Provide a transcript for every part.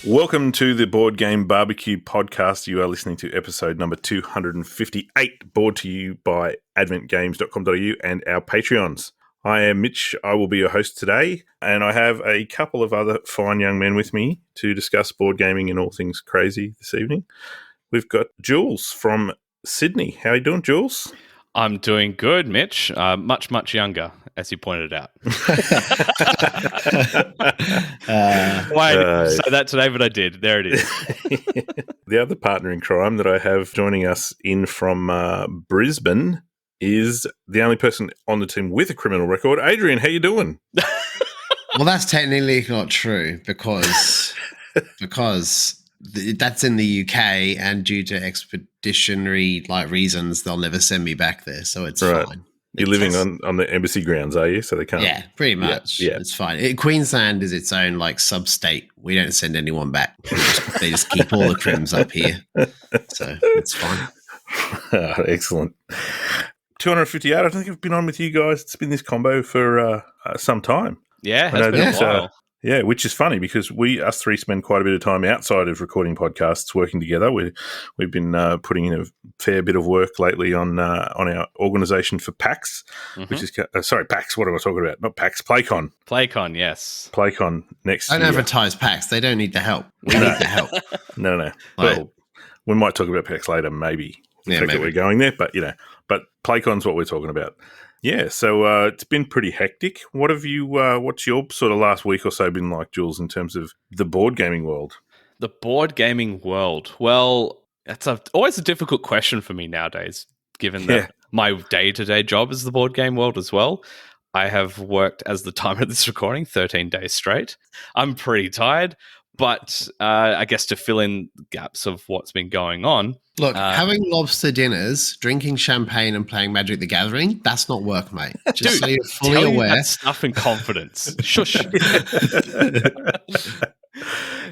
Welcome to the Board Game BBQ podcast. You are listening to episode number 258, brought to you by adventgames.com.au and our Patreons. I am Mitch. I will be your host today, and I have a couple of other fine young men with me to discuss board gaming and all things crazy this evening. We've got Jules from Sydney. How are you doing, Jules? I'm doing good, Mitch. Much younger, as you pointed out. I didn't say that today, but I did. There it is. The other partner in crime that I have joining us in from Brisbane is the only person on the team with a criminal record. Adrian, how you doing? Well, that's technically not true because that's in the UK, and due to expeditionary reasons, they'll never send me back there, so it's fine. You're living on the embassy grounds, are you? So they can't. Yeah, pretty much. Yeah. It's fine. Queensland is its own sub-state. We don't send anyone back. They just keep all the crims up here, so it's fine. Excellent. 258. I don't think I've been on with you guys. It's been this combo for some time. Yeah, it's been a while. Yeah, which is funny because us three spend quite a bit of time outside of recording podcasts working together. We've been putting in a fair bit of work lately on our organisation for PAX, which is PAX. What am I talking about? Not PAX, PlayCon. PlayCon, yes. PlayCon next year. Don't advertise PAX. They don't need the help. We need the help. No. Well, we might talk about PAX later, maybe. Maybe that we're going there, but PlayCon's what we're talking about. Yeah, so it's been pretty hectic. What have you? What's your sort of last week or so been like, Jules, in terms of the board gaming world? The board gaming world. Well, it's always a difficult question for me nowadays, given that my day-to-day job is the board game world as well. I have worked, as the time of this recording, 13 days straight. I'm pretty tired, but I guess to fill in gaps of what's been going on. Look, having lobster dinners, drinking champagne and playing Magic the Gathering, that's not work, mate. Just so you're fully aware. That stuff in confidence. Shush.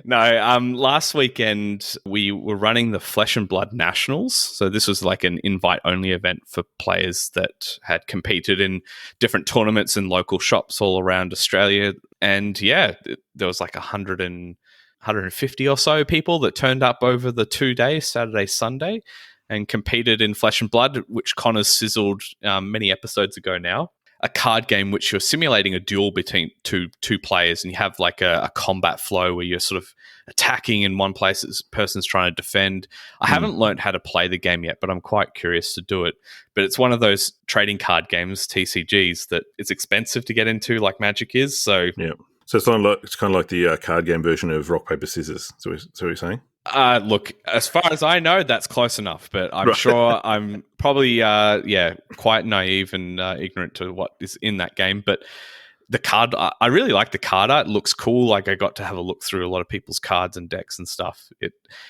No, last weekend we were running the Flesh and Blood Nationals. So this was like an invite-only event for players that had competed in different tournaments in local shops all around Australia. And there was like 150 or so people that turned up over the 2 days, Saturday, Sunday, and competed in Flesh and Blood, which Connor's sizzled many episodes ago now. A card game which you're simulating a duel between two players, and you have like a combat flow where you're sort of attacking in one place, this person's trying to defend. I haven't learned how to play the game yet, but I'm quite curious to do it. But it's one of those trading card games, TCGs, that it's expensive to get into, like Magic is. So yeah. So it's kind of like the card game version of rock, paper, scissors. So what you're saying? Look, as far as I know, that's close enough. But I'm sure I'm probably, quite naive and ignorant to what is in that game. But the card, I really like the card art. It looks cool. Like I got to have a look through a lot of people's cards and decks and stuff.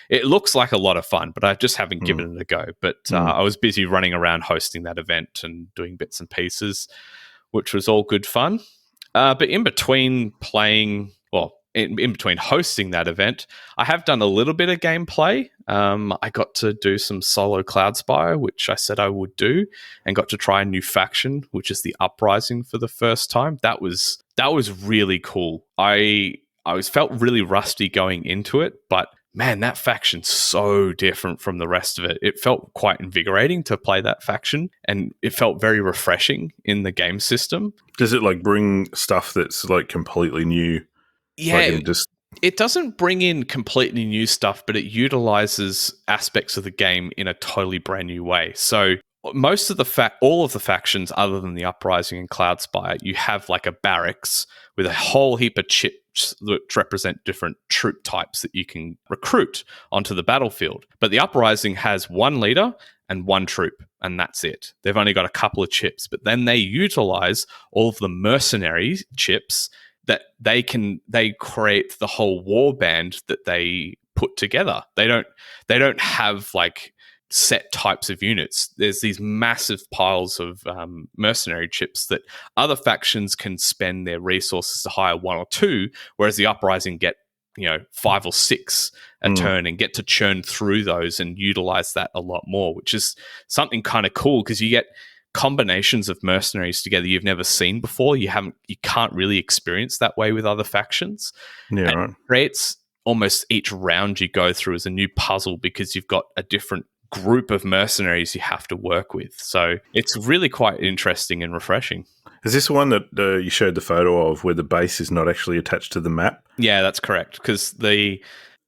It looks like a lot of fun, but I just haven't given it a go. But I was busy running around hosting that event and doing bits and pieces, which was all good fun. But in between in between hosting that event, I have done a little bit of gameplay. I got to do some solo Cloud Spire, which I said I would do, and got to try a new faction, which is the Uprising, for the first time. That was really cool. I felt really rusty going into it, but man, that faction's so different from the rest of it. It felt quite invigorating to play that faction, and it felt very refreshing in the game system. Does it bring stuff that's completely new? Yeah, it doesn't bring in completely new stuff, but it utilizes aspects of the game in a totally brand new way. So most of all of the factions, other than the Uprising and Cloud Spire, you have like a barracks with a whole heap of chips that represent different troop types that you can recruit onto the battlefield. But the Uprising has one leader and one troop, and that's it. They've only got a couple of chips, but then they utilize all of the mercenary chips that they create the whole war band that they put together. They don't have set types of units. There's these massive piles of mercenary chips that other factions can spend their resources to hire one or two, whereas the Uprising get 5 or 6 a turn and get to churn through those and utilize that a lot more, which is something kind of cool because you get combinations of mercenaries together you've never seen before. You can't really experience that way with other factions. Yeah, right. It creates almost each round you go through is a new puzzle because you've got a different group of mercenaries you have to work with. So it's really quite interesting and refreshing. Is this the one that you showed the photo of where the base is not actually attached to the map? Yeah, that's correct. Because the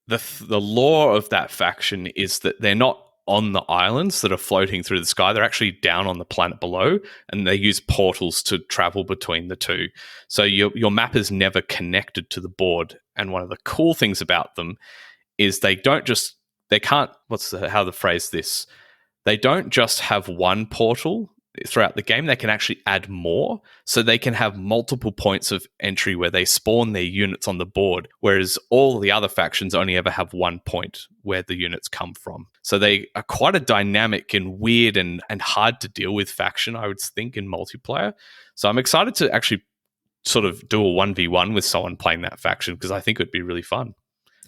lore of that faction is that they're not on the islands that are floating through the sky. They're actually down on the planet below, and they use portals to travel between the two. So your map is never connected to the board. And one of the cool things about them is they don't just have one portal throughout the game. They can actually add more, so they can have multiple points of entry where they spawn their units on the board, whereas all the other factions only ever have one point where the units come from. So they are quite a dynamic and weird and hard to deal with faction, I would think, in multiplayer. So I'm excited to actually sort of do a 1v1 with someone playing that faction, because I think it would be really fun.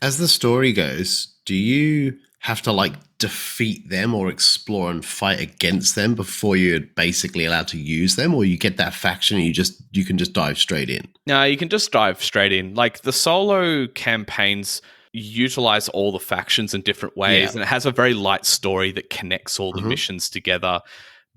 As the story goes, do you have to like defeat them or explore and fight against them before you're basically allowed to use them, or you get that faction and you can just dive straight in? No, you can just dive straight in. Like the solo campaigns utilize all the factions in different ways, and it has a very light story that connects all the missions together.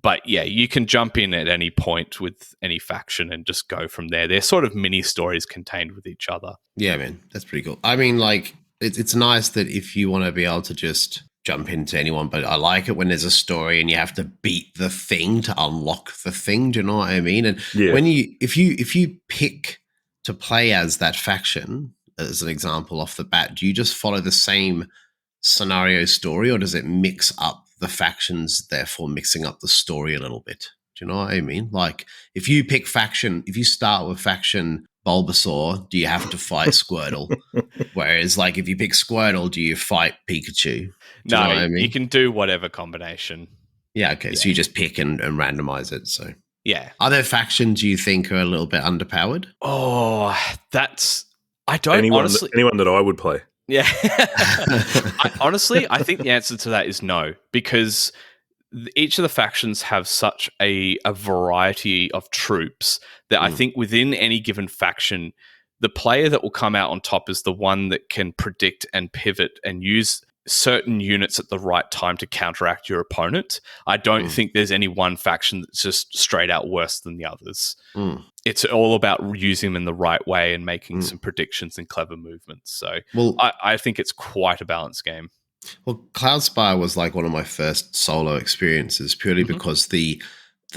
But yeah, you can jump in at any point with any faction and just go from there. They're sort of mini stories contained with each other. Yeah, man, that's pretty cool. I mean, like, it's nice that if you want to be able to just jump into anyone, but I like it when there's a story and you have to beat the thing to unlock the thing. Do you know what I mean? And when if you pick to play as that faction, as an example off the bat, do you just follow the same scenario story, or does it mix up the factions, therefore mixing up the story a little bit? Do you know what I mean? Like, if you start with faction Bulbasaur, do you have to fight Squirtle? Whereas, like, if you pick Squirtle, do you fight Pikachu? No, you know what I mean? You can do whatever combination. Yeah, okay. Yeah. So you just pick and randomize it. So yeah. Are there factions you think are a little bit underpowered? Oh, anyone that I would play. Yeah. I think the answer to that is no, because each of the factions have such a variety of troops that I think within any given faction, the player that will come out on top is the one that can predict and pivot and use certain units at the right time to counteract your opponent. I don't think there's any one faction that's just straight out worse than the others. It's all about using them in the right way and making some predictions and clever movements. So I think it's quite a balanced game. Well, Cloudspire was like one of my first solo experiences, purely because the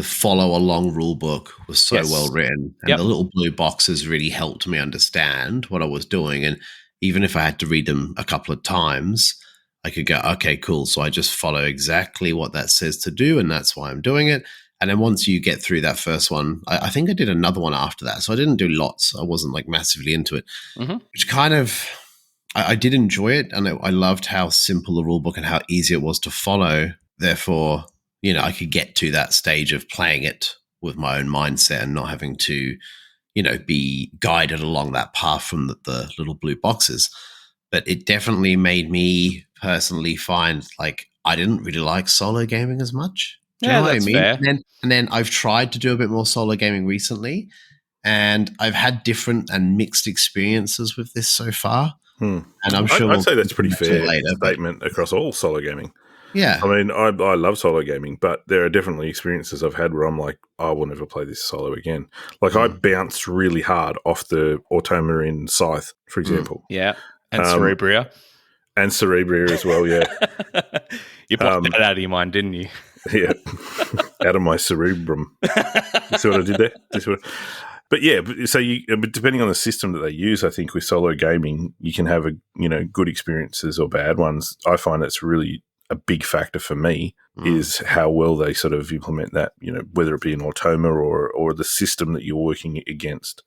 follow along rule book was so well written, and the little blue boxes really helped me understand what I was doing. And even if I had to read them a couple of times, I could go, okay, cool. So I just follow exactly what that says to do, and that's why I'm doing it. And then once you get through that first one, I think I did another one after that. So I didn't do lots. I wasn't like massively into it, which kind of, I did enjoy it. And I loved how simple the rule book and how easy it was to follow. Therefore, you know, I could get to that stage of playing it with my own mindset and not having to, you know, be guided along that path from the little blue boxes. But it definitely made me personally find, like, I didn't really like solo gaming as much. Do you know what I mean? Fair. And then I've tried to do a bit more solo gaming recently, and I've had different and mixed experiences with this so far. And I'm sure I'd say that's a pretty fair statement across all solo gaming. Yeah. I mean, I love solo gaming, but there are definitely experiences I've had where I'm like, I will never play this solo again. Like, I bounced really hard off the Automa in Scythe, for example. Yeah. And Cerebria. And Cerebria as well, yeah. You blocked that out of your mind, didn't you? Yeah. Out of my cerebrum. You see what I did there? But yeah, so depending on the system that they use, I think with solo gaming, you can have good experiences or bad ones. I find that's really a big factor for me is how well they sort of implement that, whether it be an Automa or the system that you're working against.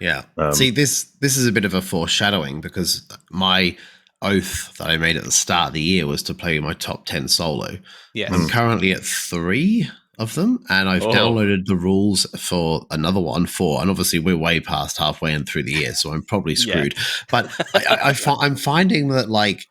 Yeah. See, this is a bit of a foreshadowing, because my oath that I made at the start of the year was to play my top 10 solo. Yes. I'm currently at 3 of them, and I've downloaded the rules for another 4, and obviously we're way past halfway in through the year, so I'm probably screwed. Yeah. But I'm finding that, like,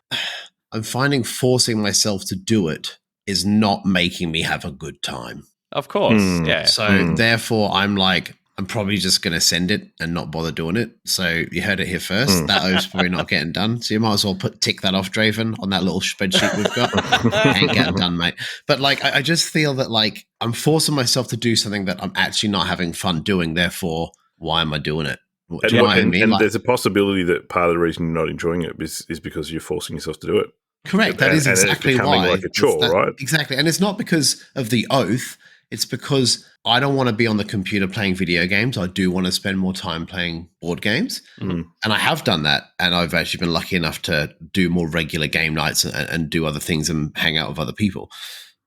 forcing myself to do it is not making me have a good time. Of course, yeah. So therefore, I'm like, I'm probably just going to send it and not bother doing it. So you heard it here first. That oath's probably not getting done. So you might as well tick that off, Draven, on that little spreadsheet we've got. Ain't getting done, mate. But like, I just feel that like I'm forcing myself to do something that I'm actually not having fun doing. Therefore, why am I doing it? Do you know what I mean? And like, there's a possibility that part of the reason you're not enjoying it is because you're forcing yourself to do it. Correct. That is exactly and it's becoming why. like a chore, right? Exactly. And it's not because of the oath. It's because I don't want to be on the computer playing video games. I do want to spend more time playing board games. And I have done that. And I've actually been lucky enough to do more regular game nights and do other things and hang out with other people.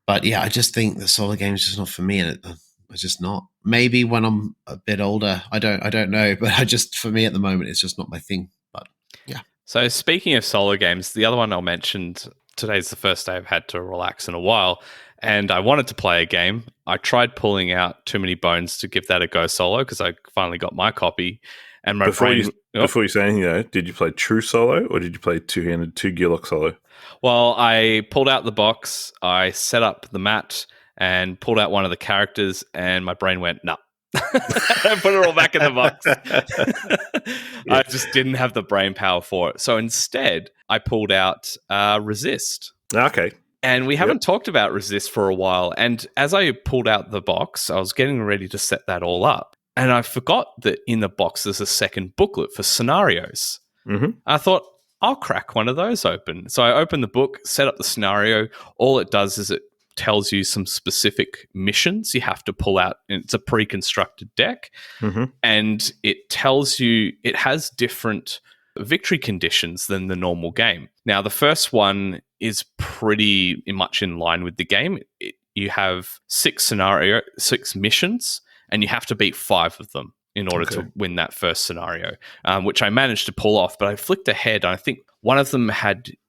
But yeah, I just think the solo game is just not for me. And it's just not. Maybe when I'm a bit older, I don't know. But for me at the moment, it's just not my thing. But yeah. So speaking of solo games, the other one I mentioned, today's the first day I've had to relax in a while. And I wanted to play a game. I tried pulling out Too Many Bones to give that a go solo because I finally got my copy. And before you say anything though, did you play true solo or did you play two-handed 2-gearlock solo? Well, I pulled out the box, I set up the mat and pulled out one of the characters and my brain went, nah. I put it all back in the box. I just didn't have the brain power for it. So instead, I pulled out Resist. Okay. And we haven't talked about Resist for a while. And as I pulled out the box, I was getting ready to set that all up. And I forgot that in the box there's a second booklet for scenarios. I thought, I'll crack one of those open. So I opened the book, set up the scenario. All it does is it tells you some specific missions you have to pull out. It's a pre-constructed deck. And it tells you it has different victory conditions than the normal game. Now, the first one is pretty much in line with the game. You have 6 missions, and you have to beat 5 of them in order to win that first scenario, which I managed to pull off. But I flicked ahead, and I think one of them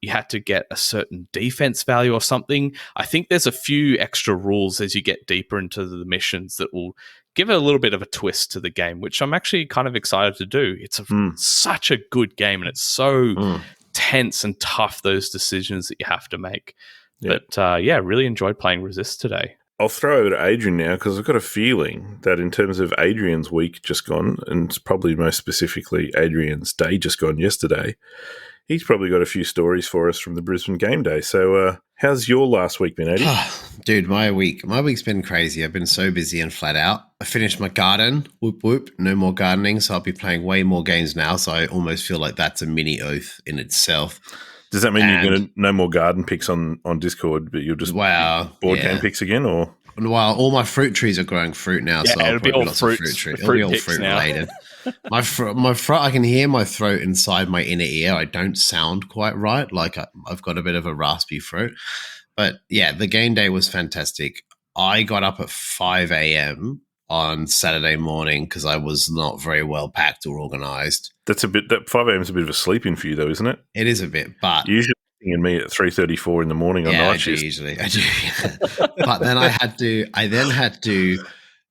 you had to get a certain defense value or something. I think there's a few extra rules as you get deeper into the missions that will give it a little bit of a twist to the game, which I'm actually kind of excited to do. It's such a good game, and it's so tense and tough, those decisions that you have to make. But really enjoyed playing Resist today. I'll throw over to Adrian now because I've got a feeling that in terms of Adrian's week just gone, and probably most specifically Adrian's day just gone yesterday, he's probably got a few stories for us from the Brisbane game day. So how's your last week been, Adrian? Dude, my week's been crazy. I've been so busy and flat out. I finished my garden. Whoop, whoop. No more gardening. So I'll be playing way more games now. So I almost feel like that's a mini oath in itself. Does that mean you're going to no more garden picks on Discord, but you'll just board game picks again, or? Well, all my fruit trees are growing fruit now, so it'll be all fruit related. My throat, I can hear my throat inside my inner ear. I don't sound quite right. Like I've got a bit of a raspy throat. But yeah, the game day was fantastic. I got up at 5 a.m. on Saturday morning because I was not very well packed or organized. That 5 a.m. is a bit of a sleep-in for you, though, isn't it? It is a bit, but usually and me at 3:34 in the morning on night shift. I do. But then I had to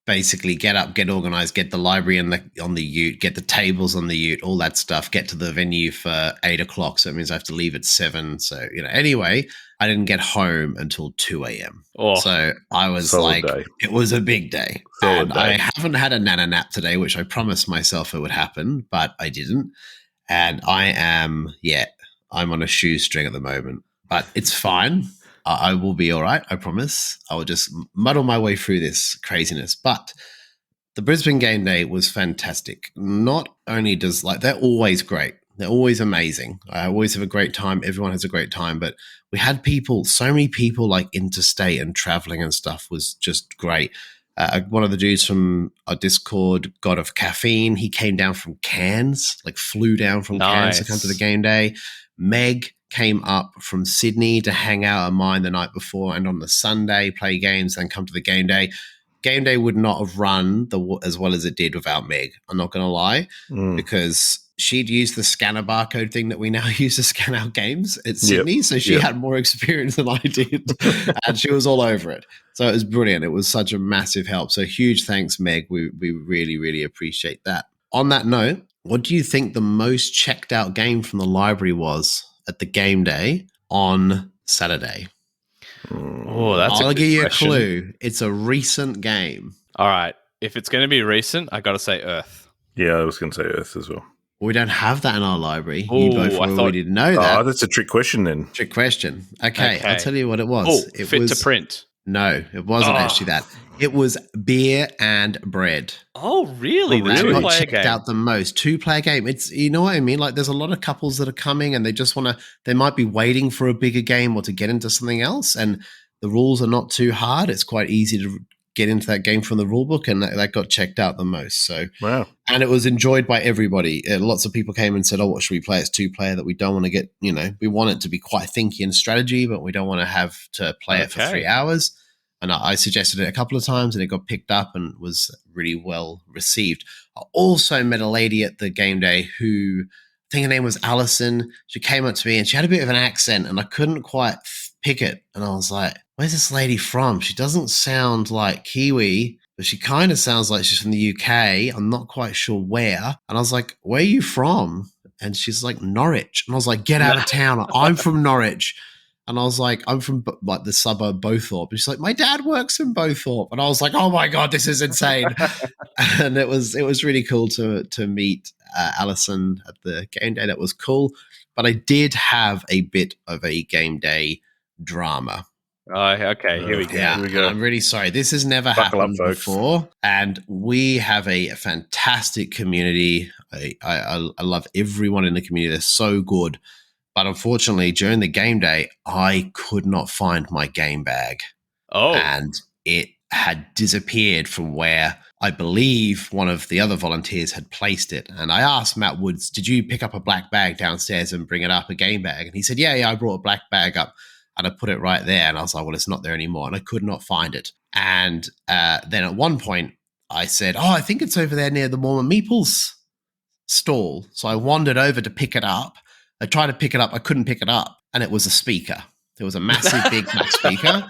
basically get up, get organized, get the library on the ute, get the tables on the ute, all that stuff, get to the venue for 8 o'clock. So it means I have to leave at 7. So, anyway, I didn't get home until 2 a.m. So I was like, it was a big day. And I haven't had a nana nap today, which I promised myself it would happen, but I didn't. And I'm on a shoestring at the moment, but it's fine. I will be all right. I promise. I will just muddle my way through this craziness. But the Brisbane game day was fantastic. Not only they're always great. They're always amazing. I always have a great time. Everyone has a great time. But we had so many people like interstate and traveling and stuff was just great. One of the dudes from our Discord, God of Caffeine, he came down from Cairns, flew down from Cairns to come to the game day. Meg came up from Sydney to hang out at mine the night before and on the Sunday play games, then come to the game day. Game day would not have run as well as it did without Meg. I'm not going to lie, because she'd used the scanner barcode thing that we now use to scan our games at Sydney. So she had more experience than I did and she was all over it. So it was brilliant. It was such a massive help. So huge thanks, Meg. We really, really appreciate that. On that note, what do you think the most checked out game from the library was at the game day on Saturday? Oh, I'll give you a clue. It's a recent game. All right. If it's going to be recent, I got to say Earth. Yeah, I was going to say Earth as well. We don't have that in our library. Ooh, You both we didn't know that. Oh, that's a trick question then. Trick question. Okay, I'll tell you what it was. Oh, it fit was, to print. No, it wasn't actually that. It was Beer and Bread. Oh, really? That got checked out the most. 2-player game. It's, you know what I mean? Like, there's a lot of couples that are coming and they just want to, they might be waiting for a bigger game or to get into something else. And the rules are not too hard. It's quite easy to get into that game from the rule book, and that got checked out the most. So, wow. And it was enjoyed by everybody. Lots of people came and said, oh, what should we play? It's 2-player that we don't want to get, we want it to be quite thinky and strategy, but we don't want to have to play it for 3 hours. And I suggested it a couple of times and it got picked up and was really well received. I also met a lady at the game day who, I think her name was Alison. She came up to me and she had a bit of an accent and I couldn't quite pick it. And I was like, where's this lady from? She doesn't sound like Kiwi, but she kind of sounds like she's from the UK. I'm not quite sure where. And I was like, where are you from? And she's like, Norwich. And I was like, get out of town. I'm from Norwich. And I was like, I'm from like the suburb Bowthorpe. And she's like, my dad works in Bowthorpe. And I was like, oh my God, this is insane. And it was really cool to meet Alison at the game day. That was cool. But I did have a bit of a game day drama. Oh, okay. Here we go. Yeah, here we go. I'm really sorry. This has never happened before. And we have a fantastic community. I love everyone in the community. They're so good. But unfortunately, during the game day, I could not find my game bag. Oh. And it had disappeared from where I believe one of the other volunteers had placed it. And I asked Matt Woods, did you pick up a black bag downstairs and bring it up, a game bag? And he said, yeah, I brought a black bag up and I put it right there. And I was like, well, it's not there anymore. And I could not find it. And then at one point I said, oh, I think it's over there near the Mormon Meeples stall. So I wandered over to pick it up. I tried to pick it up. I couldn't pick it up. And it was a speaker. There was a massive big Mac speaker.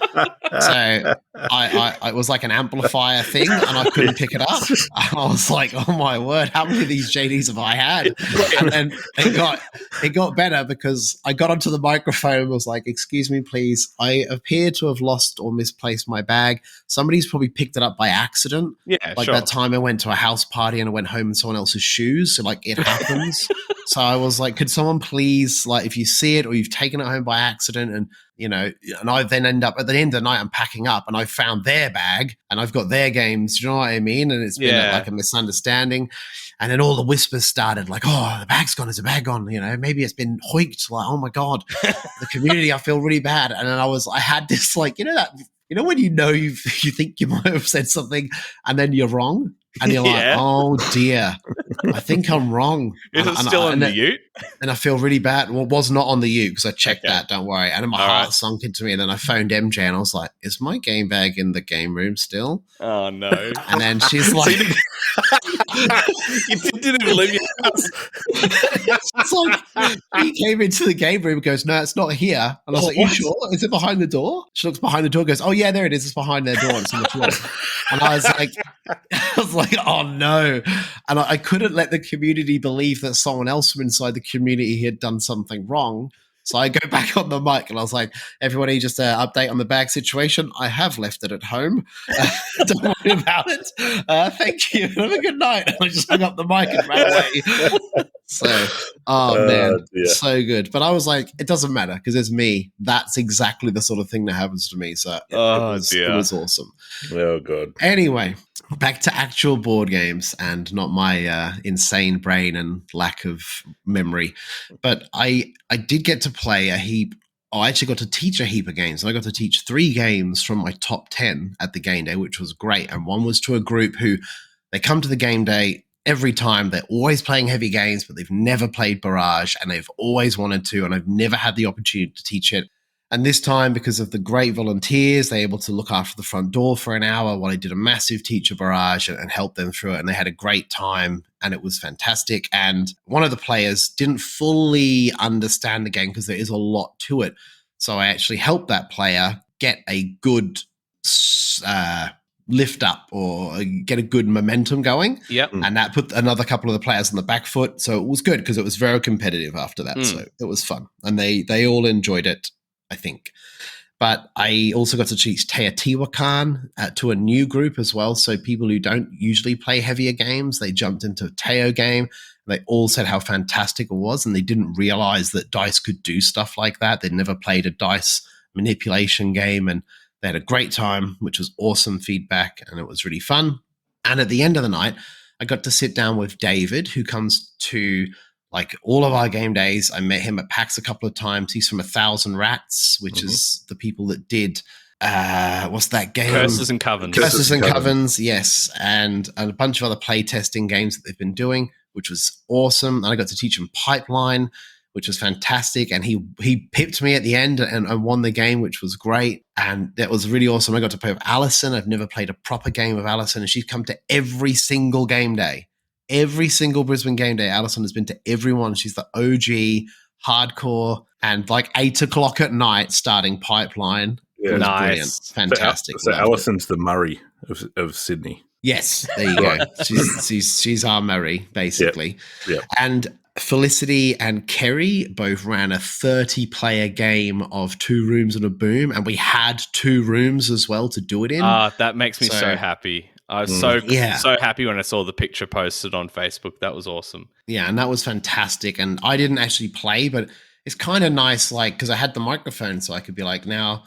So it was like an amplifier thing and I couldn't pick it up. I was like, oh my word, how many of these JDs have I had? And then it got better because I got onto the microphone and was like, excuse me, please. I appear to have lost or misplaced my bag. Somebody's probably picked it up by accident. Yeah, like sure. That time I went to a house party and I went home in someone else's shoes. So like it happens. So I was like, could someone please, like, if you see it or you've taken it home by accident and, and I then end up at the end of the night, I'm packing up and I found their bag and I've got their games. You know what I mean? And it's been like a misunderstanding. And then all the whispers started like, oh, the bag's gone. Is the bag gone? Maybe it's been hoiked. Like, oh my God, the community, I feel really bad. And then I had this like, when you think you might have said something and then you're wrong. And you're like, oh dear, I think I'm wrong. Is it still on the ute? And I feel really bad. Well, it was not on the ute because I checked that, don't worry. And then my heart sunk into me. And then I phoned MJ and I was like, is my game bag in the game room still? Oh, no. And then she's like... you didn't even leave your house. It's like, he came into the game room and goes, no, it's not here. And I was like, you sure? Is it behind the door? She looks behind the door and goes, oh, yeah, there it is. It's behind their door. It's on the floor. And I was like, oh no. And I couldn't let the community believe that someone else from inside the community had done something wrong. So I go back on the mic and I was like, everybody just update on the bag situation. I have left it at home. Don't worry about it. Thank you. Have a good night. And I just hung up the mic and ran away. So, man, so good. But I was like, it doesn't matter because it's me. That's exactly the sort of thing that happens to me. So it was awesome. Oh, God. Anyway, back to actual board games and not my insane brain and lack of memory. But I did get to play a heap. I actually got to teach a heap of games. And I got to teach 3 games from my top 10 at the game day, which was great. And one was to a group who they come to the game day every time. They're always playing heavy games, but they've never played Barrage and they've always wanted to. And I've never had the opportunity to teach it. And this time, because of the great volunteers, they were able to look after the front door for an hour while I did a massive teacher barrage and help them through it. And they had a great time and it was fantastic. And one of the players didn't fully understand the game because there is a lot to it. So I actually helped that player get a good lift up or get a good momentum going. Yep. And that put another couple of the players on the back foot. So it was good because it was very competitive after that. So it was fun. And they all enjoyed it, I think. But I also got to teach Teotihuacan to a new group as well. So people who don't usually play heavier games, they jumped into a Teo game. They all said how fantastic it was, and they didn't realize that dice could do stuff like that. They'd never played a dice manipulation game, and they had a great time, which was awesome feedback, and it was really fun. And at the end of the night, I got to sit down with David, who comes to like all of our game days. I met him at PAX a couple of times. He's from 1,000 Rats, which is the people that did what's that game? Curses and Covens. Curses and Covens, yes. And a bunch of other play testing games that they've been doing, which was awesome. And I got to teach him Pipeline, which was fantastic. And he pipped me at the end and won the game, which was great. And that was really awesome. I got to play with Alison. I've never played a proper game with Alison, and she's come to every single game day. Every single Brisbane game day, Alison has been to everyone. She's the OG, hardcore, and like 8 o'clock at night starting Pipeline. Yeah, nice. Brilliant. Fantastic. So Alison's the Murray of Sydney. Yes, there you go. She's our Murray, basically. Yep. And Felicity and Kerry both ran a 30-player game of 2 rooms and a boom, and we had 2 rooms as well to do it in. That makes me so happy. I was so happy when I saw the picture posted on Facebook. That was awesome. Yeah, and that was fantastic. And I didn't actually play, but it's kind of nice, like, because I had the microphone, so I could be like, now,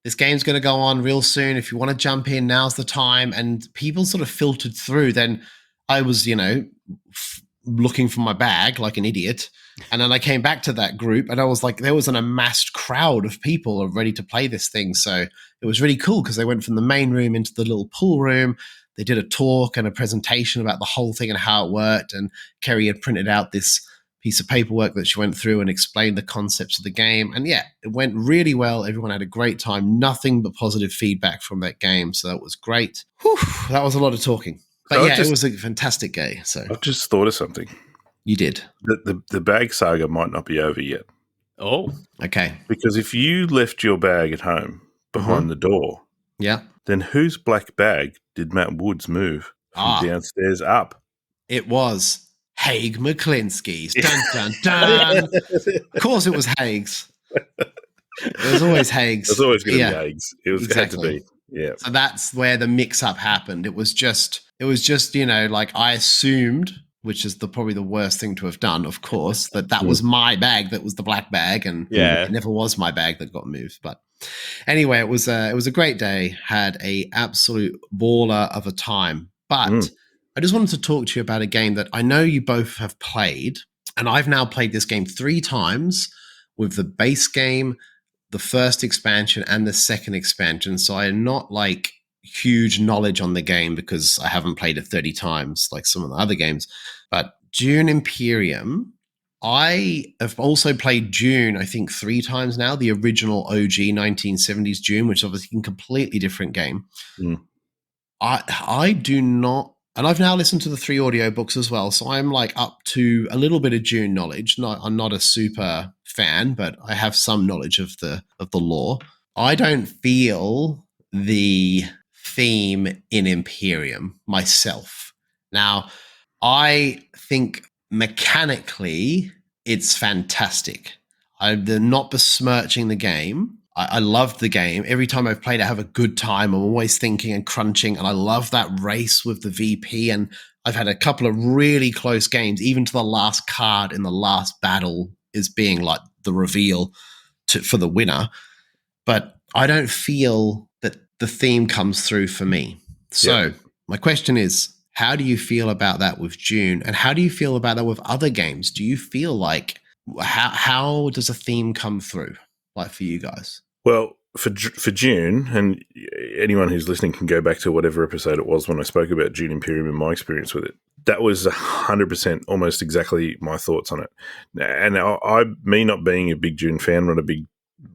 this game's going to go on real soon. If you want to jump in, now's the time. And people sort of filtered through. Then I was, looking for my bag like an idiot. And then I came back to that group, and I was like, there was an amassed crowd of people ready to play this thing. So it was really cool because they went from the main room into the little pool room. They did a talk and a presentation about the whole thing and how it worked. And Kerry had printed out this piece of paperwork that she went through and explained the concepts of the game. And yeah, it went really well. Everyone had a great time. Nothing but positive feedback from that game. So that was great. Whew, that was a lot of talking. But it was a fantastic game. So I've just thought of something. You did. The bag saga might not be over yet. Oh. Okay. Because if you left your bag at home behind the door, then whose black bag did Matt Woods move from downstairs up? It was Haig McClinsky's. Dun, dun, dun. Of course it was Haig's. It was always Haig's. It was always going to be Haig's. It was had to be. Yeah. So that's where the mix-up happened. It was just, like I assumed, which is probably the worst thing to have done, of course, that was my bag, that was the black bag, and it never was my bag that got moved. But anyway, it was a great day. Had a absolute baller of a time. But I just wanted to talk to you about a game that I know you both have played, and I've now played this game 3 times with the base game, the first expansion, and the second expansion. So I am not like huge knowledge on the game because I haven't played it 30 times like some of the other games. But Dune Imperium, I have also played Dune, I think 3 times now, the original OG 1970s Dune, which is obviously a completely different game. I do not, and I've now listened to the 3 audiobooks as well, so I'm like up to a little bit of Dune knowledge. I'm not a super fan, but I have some knowledge of the lore. I don't feel the theme in Imperium myself. Now, I think mechanically it's fantastic. I'm not besmirching the game. I loved the game. Every time I've played, I have a good time. I'm always thinking and crunching, and I love that race with the VP. And I've had a couple of really close games, even to the last card in the last battle is being like the reveal for the winner. But I don't feel that the theme comes through for me. So my question is, how do you feel about that with Dune? And how do you feel about that with other games? Do you feel like, how does a theme come through, like for you guys? Well, for Dune, and anyone who's listening can go back to whatever episode it was when I spoke about Dune Imperium and my experience with it. That was 100% almost exactly my thoughts on it. And me not being a big Dune fan, not a big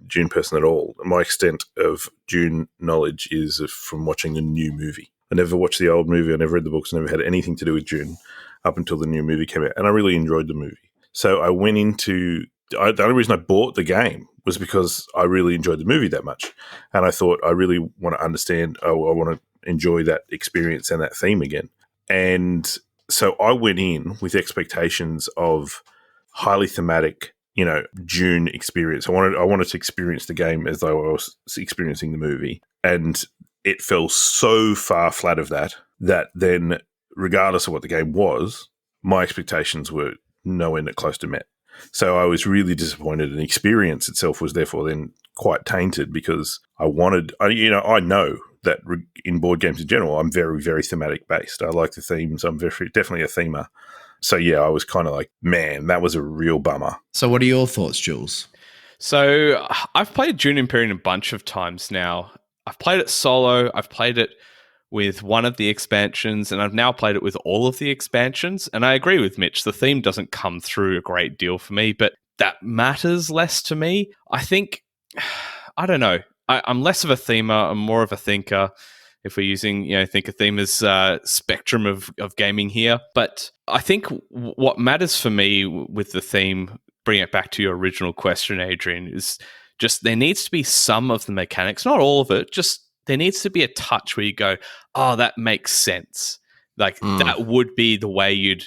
Dune person at all, my extent of Dune knowledge is from watching the new movie. I never watched the old movie. I never read the books. I never had anything to do with Dune up until the new movie came out. And I really enjoyed the movie. So I went into the only reason I bought the game was because I really enjoyed the movie that much. And I thought I really want to understand, I want to enjoy that experience and that theme again. And so I went in with expectations of highly thematic, Dune experience. I wanted to experience the game as though I was experiencing the movie, and it fell so far flat of that then, regardless of what the game was, my expectations were nowhere near close to met. So I was really disappointed, and the experience itself was therefore then quite tainted, because I know that in board games in general, I'm very, very thematic based. I like the themes. I'm definitely a themer. So yeah, I was kind of like, man, that was a real bummer. So what are your thoughts, Jules? So I've played Dune Imperium a bunch of times now. I've played it solo. I've played it with one of the expansions, and I've now played it with all of the expansions. And I agree with Mitch. The theme doesn't come through a great deal for me, but that matters less to me. I think, I don't know. I'm less of a themer. I'm more of a thinker. If we're using, think of theme as spectrum of gaming here. But I think what matters for me with the theme, bring it back to your original question, Adrian, is just there needs to be some of the mechanics, not all of it, just there needs to be a touch where you go, oh, that makes sense. Like that would be the way you'd,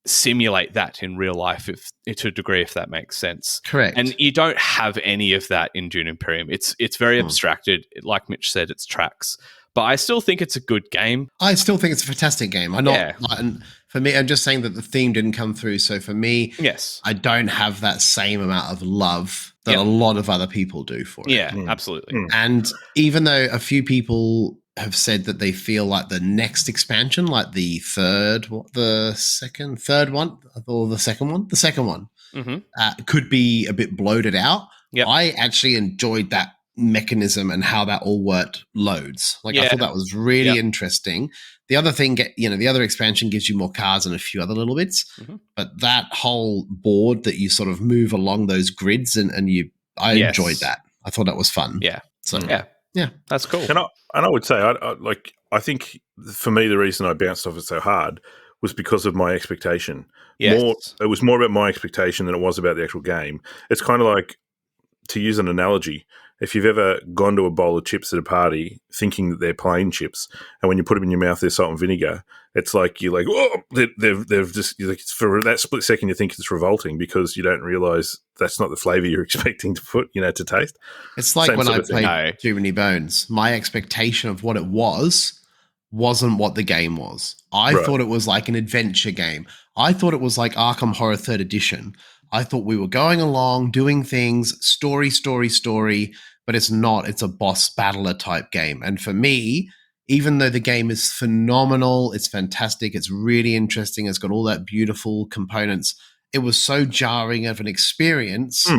simulate that in real life, if to a degree, if that makes sense. Correct. And you don't have any of that in Dune Imperium. It's very abstracted. Like Mitch said, it's tracks. But I still think it's a good game. I still think it's a fantastic game. And for me, I'm just saying that the theme didn't come through. So for me, yes, I don't have that same amount of love that a lot of other people do for it. Yeah, absolutely. And even though a few people have said that they feel like the next expansion, like the second one, could be a bit bloated out. Yep. I actually enjoyed that mechanism and how that all worked loads. I thought that was really interesting. The other thing, the other expansion gives you more cards and a few other little bits, but that whole board that you sort of move along those grids I enjoyed that. I thought that was fun. Yeah. So yeah, that's cool. And I would say, I think for me, the reason I bounced off it so hard was because of my expectation. Yes. It was more about my expectation than it was about the actual game. It's kind of like, to use an analogy, if you've ever gone to a bowl of chips at a party thinking that they're plain chips, and when you put them in your mouth, they're salt and vinegar, it's like you're like, oh, they've just, for that split second, you think it's revolting because you don't realize that's not the flavor you're expecting to put, to taste. It's like when I played Too Many Bones, my expectation of what it wasn't what the game was. I thought it was like an adventure game. I thought it was like Arkham Horror 3rd Edition. I thought we were going along, doing things, story, but it's not. It's a boss battler type game. And for me, even though the game is phenomenal, it's fantastic, it's really interesting, it's got all that beautiful components, it was so jarring of an experience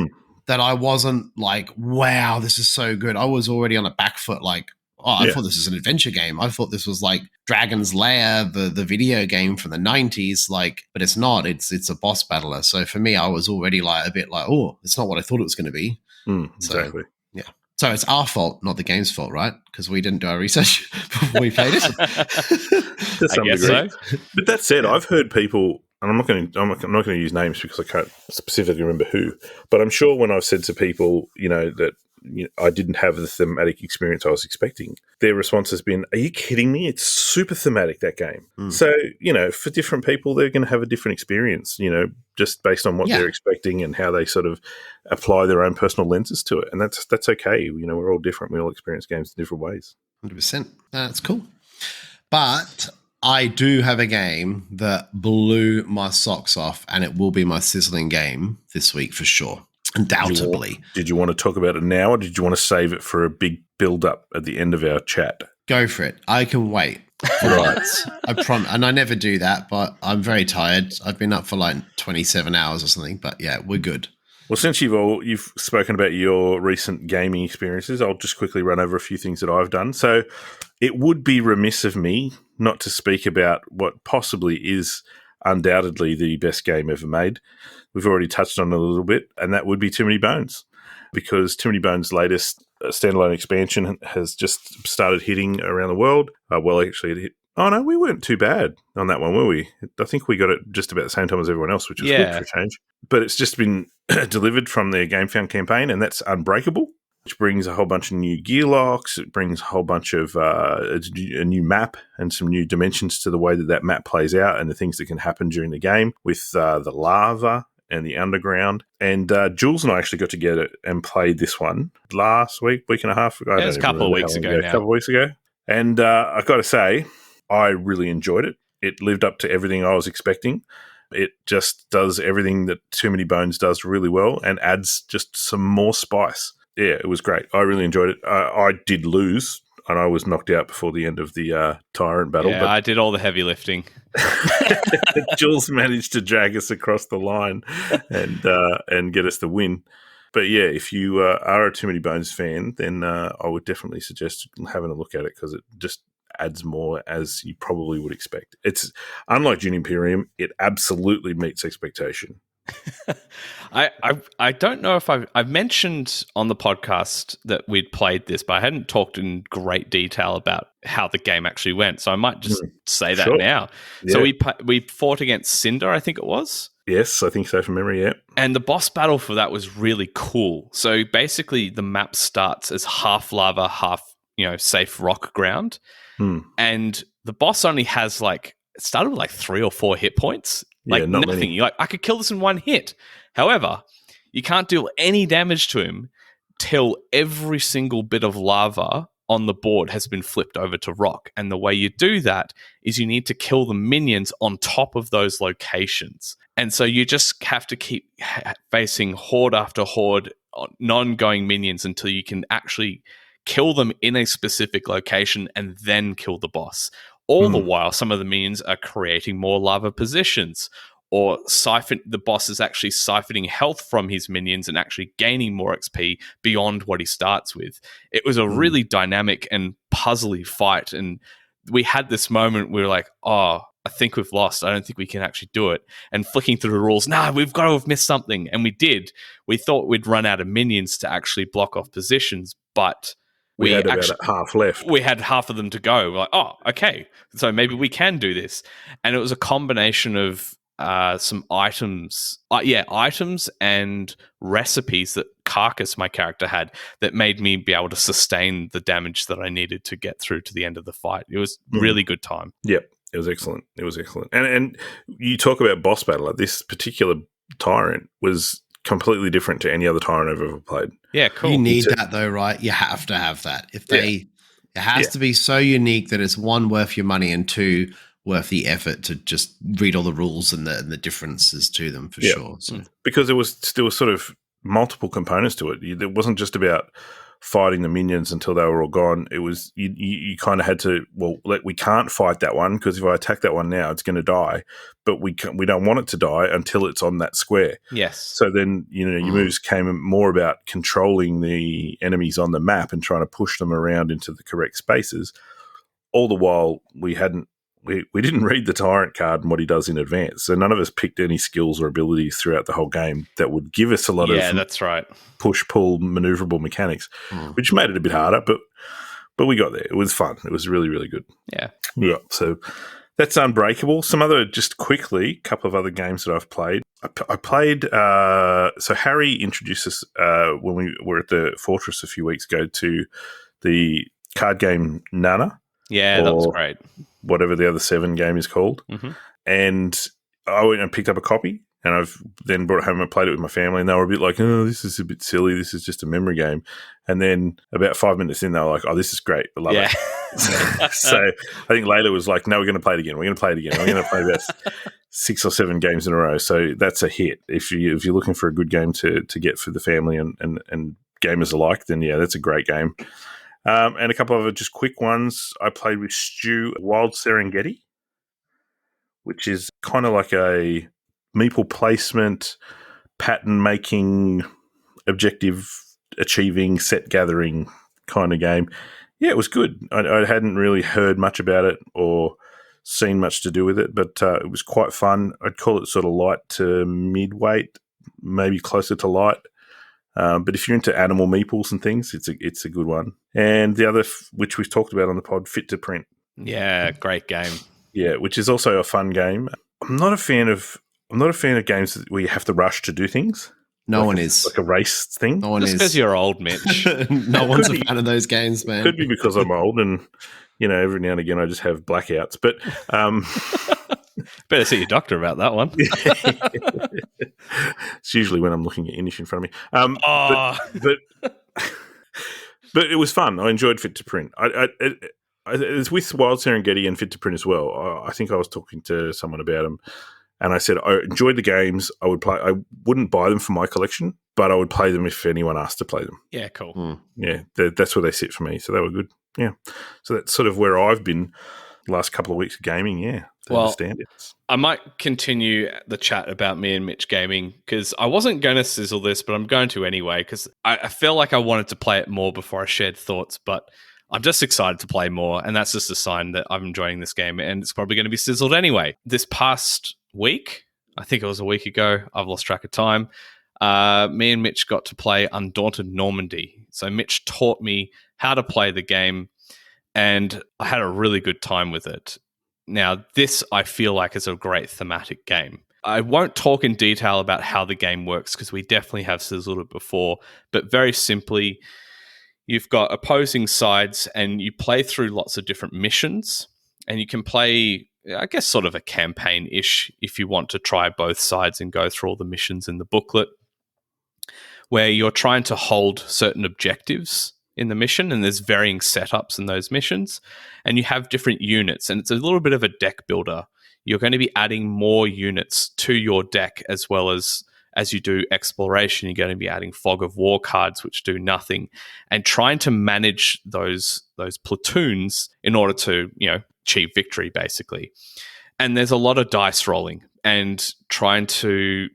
that I wasn't like, wow, this is so good. I was already on a back foot like, I thought this was an adventure game. I thought this was like Dragon's Lair, the video game from the 90s, but it's not. It's a boss battler. So for me, I was already like a bit like, oh, it's not what I thought it was going to be. Exactly. Yeah. So it's our fault, not the game's fault, right? Because we didn't do our research before we played it. To some degree. So. But that said, I've heard people, and I'm not going to use names because I can't specifically remember who, but I'm sure when I've said to people, that I didn't have the thematic experience I was expecting, their response has been, are you kidding me? It's super thematic, that game. So, for different people, they're going to have a different experience, just based on what they're expecting and how they sort of apply their own personal lenses to it. And that's okay. We're all different. We all experience games in different ways. 100%. That's cool. But I do have a game that blew my socks off, and it will be my sizzling game this week for sure. Undoubtedly. Did you want to talk about it now, or did you want to save it for a big build-up at the end of our chat? Go for it. I can wait. Right. I promise. And I never do that, but I'm very tired. I've been up for like 27 hours or something, but yeah, we're good. Well, since you've spoken about your recent gaming experiences, I'll just quickly run over a few things that I've done. So it would be remiss of me not to speak about what possibly is undoubtedly the best game ever made. We've already touched on it a little bit, and that would be Too Many Bones, because Too Many Bones' latest standalone expansion has just started hitting around the world. Actually, it hit. Oh, no, we weren't too bad on that one, were we? I think we got it just about the same time as everyone else, which was good for a change. But it's just been delivered from their GameFound campaign, and that's Unbreakable, which brings a whole bunch of new gear locks. It brings a whole bunch of a new map and some new dimensions to the way that map plays out and the things that can happen during the game with the lava and the Underground. And Jules and I actually got together and played this one last week and a half ago. It was a couple of weeks ago now. A couple of weeks ago. And I got to say, I really enjoyed it. It lived up to everything I was expecting. It just does everything that Too Many Bones does really well and adds just some more spice. Yeah, it was great. I really enjoyed it. I did lose, and I was knocked out before the end of the Tyrant battle. Yeah, but I did all the heavy lifting. Jules managed to drag us across the line and get us the win. But yeah, if you are a Too Many Bones fan, then I would definitely suggest having a look at it because it just adds more, as you probably would expect. It's unlike Dune Imperium; it absolutely meets expectation. I don't know if I've mentioned on the podcast that we'd played this, but I hadn't talked in great detail about how the game actually went. So I might just say that now. Yeah. So we fought against Cinder, I think it was. Yes, I think so from memory, yeah. And the boss battle for that was really cool. So basically the map starts as half lava, half, safe rock ground. And the boss only has it started with 3 or 4 hit points. Nothing. Many. You're like, I could kill this in one hit. However, you can't do any damage to him till every single bit of lava on the board has been flipped over to rock. And the way you do that is you need to kill the minions on top of those locations. And so you just have to keep facing horde after horde, non-going minions until you can actually kill them in a specific location and then kill the boss. All the while, some of the minions are creating more lava positions, or the boss is actually siphoning health from his minions and actually gaining more XP beyond what he starts with. It was a really dynamic and puzzly fight, and we had this moment where we were like, oh, I think we've lost. I don't think we can actually do it. And flicking through the rules, we've got to have missed something. And we did. We thought we'd run out of minions to actually block off positions, but we had about half left. We had half of them to go. We're like, oh, okay. So maybe we can do this. And it was a combination of some items and recipes that Carcass, my character, had that made me be able to sustain the damage that I needed to get through to the end of the fight. It was really good time. Yep, it was excellent. And you talk about boss battle. This particular Tyrant was completely different to any other Tyrant I've ever played. Yeah, cool. You need that though, right? You have to have that. It has to be so unique that it's 1, worth your money, and 2, worth the effort to just read all the rules and the differences to them for sure. So. Because there was sort of multiple components to it. It wasn't just about fighting the minions until they were all gone. It was you kind of had to, we can't fight that one because if I attack that one now, it's going to die. But we don't want it to die until it's on that square. Yes. So then your moves came more about controlling the enemies on the map and trying to push them around into the correct spaces. All the while we didn't read the Tyrant card and what he does in advance. So none of us picked any skills or abilities throughout the whole game that would give us a lot of that's right. push-pull maneuverable mechanics, which made it a bit harder, but we got there. It was fun. It was really, really good. Yeah. Yeah. So that's Unbreakable. Some other, just quickly, a couple of other games that I've played. I played, so Harry introduced us when we were at the Fortress a few weeks ago to the card game Nana. Yeah, that was great. Whatever the other 7 game is called. And I went and picked up a copy, and I've then brought it home and played it with my family, and they were a bit like, oh, this is a bit silly. This is just a memory game. And then about 5 minutes in, they were like, oh, this is great. I love it. So I think Layla was like, no, we're going to play it again. We're going to play it again. We're going to play about 6 or 7 games in a row. So that's a hit. If you're looking for a good game to get for the family and gamers alike, then yeah, that's a great game. And a couple of other just quick ones. I played with Stu Wild Serengeti, which is kind of like a meeple placement, pattern making, objective achieving, set gathering kind of game. Yeah, it was good. I hadn't really heard much about it or seen much to do with it, but it was quite fun. I'd call it sort of light to mid-weight, maybe closer to light. But if you're into animal meeples and things, it's a good one. And the other, which we've talked about on the pod, Fit to Print. Yeah, great game. Yeah, which is also a fun game. I'm not a fan of games where you have to rush to do things. No one is. Like a race thing. No one is. Just because you're old, Mitch. No one's a fan of those games, man. Could be because I'm old and, every now and again I just have blackouts. But Better see your doctor about that one. It's usually when I'm looking at Inish in front of me. But it was fun. I enjoyed Fit to Print. It's with Wild Serengeti and Fit to Print as well. I think I was talking to someone about them, and I said I enjoyed the games. I wouldn't buy them for my collection, but I would play them if anyone asked to play them. Yeah, cool. Yeah, that's where they sit for me. So they were good. Yeah. So that's sort of where I've been the last couple of weeks of gaming. Yeah. Well, I might continue the chat about me and Mitch gaming because I wasn't going to sizzle this, but I'm going to anyway because I feel like I wanted to play it more before I shared thoughts, but I'm just excited to play more, and that's just a sign that I'm enjoying this game, and it's probably going to be sizzled anyway. This past week, I think it was a week ago, I've lost track of time, me and Mitch got to play Undaunted Normandy. So Mitch taught me how to play the game, and I had a really good time with it. Now, this I feel like is a great thematic game. I won't talk in detail about how the game works because we definitely have sizzled it before, but very simply, you've got opposing sides and you play through lots of different missions, and you can play, I guess, sort of a campaign-ish if you want to try both sides and go through all the missions in the booklet, where you're trying to hold certain objectives in the mission, and there's varying setups in those missions, and you have different units, and it's a little bit of a deck builder. You're going to be adding more units to your deck as well as you do exploration. You're going to be adding Fog of War cards, which do nothing, and trying to manage those platoons in order to, achieve victory, basically. And there's a lot of dice rolling and trying to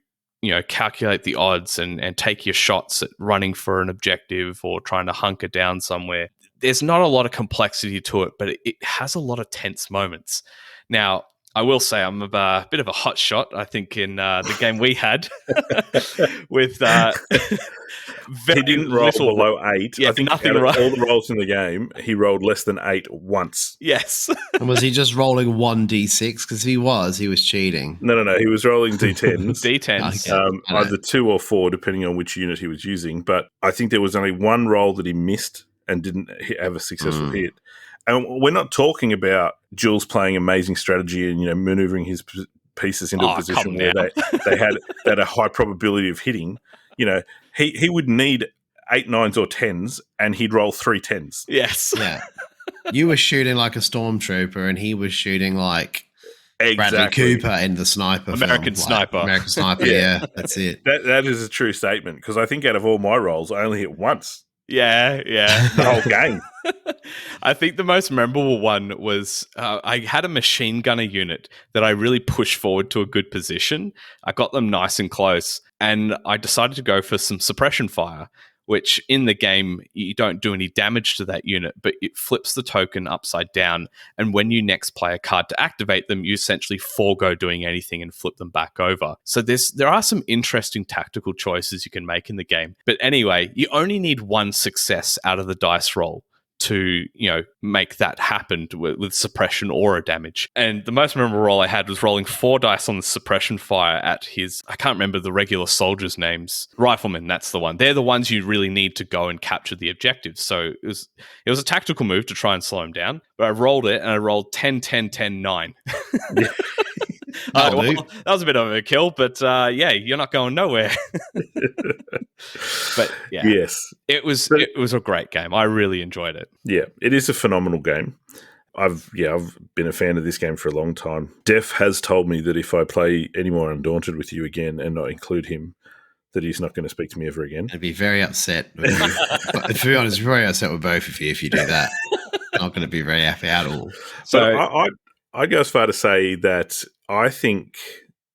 calculate the odds and take your shots at running for an objective or trying to hunker down somewhere. There's not a lot of complexity to it, but it has a lot of tense moments. Now, I will say I'm a bit of a hot shot, I think, in the game we had with he didn't roll below 8. Yeah, I think nothing out of all the rolls in the game, he rolled less than 8 once. Yes. And was he just rolling 1d6? Because he was cheating. No. He was rolling d10s. D10s. Either 2 or 4, depending on which unit he was using. But I think there was only one roll that he missed and didn't have a successful hit. And we're not talking about Jules playing amazing strategy and maneuvering his pieces into a position where they had a high probability of hitting. He would need 8 9s or 10s, and he'd roll 3 10s. Yes. Yeah. You were shooting like a stormtrooper, and he was shooting like Bradley Cooper in the Sniper American film. Sniper. American Sniper, yeah, that's it. That is a true statement, because I think out of all my rolls, I only hit once. Yeah. The whole game. I think the most memorable one was I had a machine gunner unit that I really pushed forward to a good position. I got them nice and close, and I decided to go for some suppression fire, which in the game, you don't do any damage to that unit, but it flips the token upside down. And when you next play a card to activate them, you essentially forego doing anything and flip them back over. So there are some interesting tactical choices you can make in the game. But anyway, you only need one success out of the dice roll to make that happen with suppression or a damage. And the most memorable roll I had was rolling 4 dice on the suppression fire at his, I can't remember the regular soldiers' names, riflemen, that's the one. They're the ones you really need to go and capture the objectives. So it was a tactical move to try and slow him down, but I rolled it and I rolled 10 10 10 9. Well, that was a bit of a kill, but you're not going nowhere. But yeah, yes, it was a great game. I really enjoyed it. Yeah, it is a phenomenal game. I've been a fan of this game for a long time. Def has told me that if I play any more Undaunted with you again and not include him, that he's not going to speak to me ever again. I'd be very upset. To be honest, very upset with both of you if you do that. Not going to be very happy at all. So I'd go as far to say that I think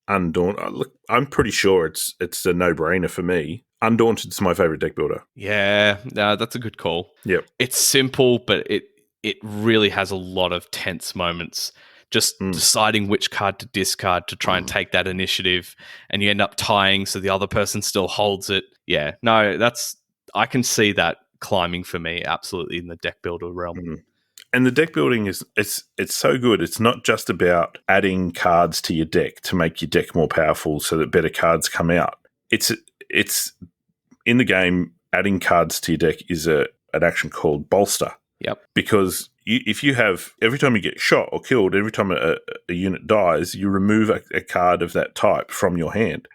Undaunted. Look, I'm pretty sure it's a no-brainer for me. Undaunted's my favorite deck builder. Yeah, that's a good call. Yep. It's simple, but it really has a lot of tense moments. Just deciding which card to discard to try and take that initiative, and you end up tying, so the other person still holds it. Yeah, no, I can see that climbing for me absolutely in the deck builder realm. Mm-hmm. And the deck building it's so good. It's not just about adding cards to your deck to make your deck more powerful so that better cards come out. It's in the game, adding cards to your deck is an action called bolster. Yep. Because if you have every time you get shot or killed, every time a unit dies, you remove a card of that type from your hand.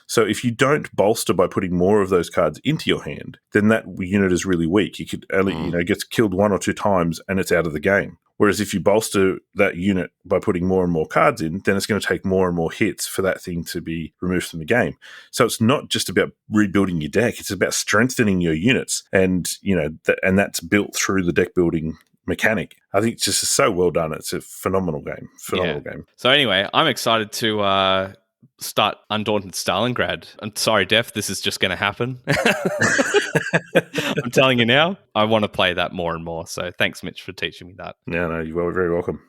So if you don't bolster by putting more of those cards into your hand, then that unit is really weak. You could only gets killed 1 or 2 times and it's out of the game. Whereas if you bolster that unit by putting more and more cards in, then it's going to take more and more hits for that thing to be removed from the game. So it's not just about rebuilding your deck; it's about strengthening your units, and and that's built through the deck building mechanic. I think it's just so well done. It's a phenomenal game. Game. So anyway, I'm excited to start Undaunted Stalingrad. I'm sorry, Def, this is just going to happen. I'm telling you now, I want to play that more and more. So thanks, Mitch, for teaching me that. No, you're very welcome.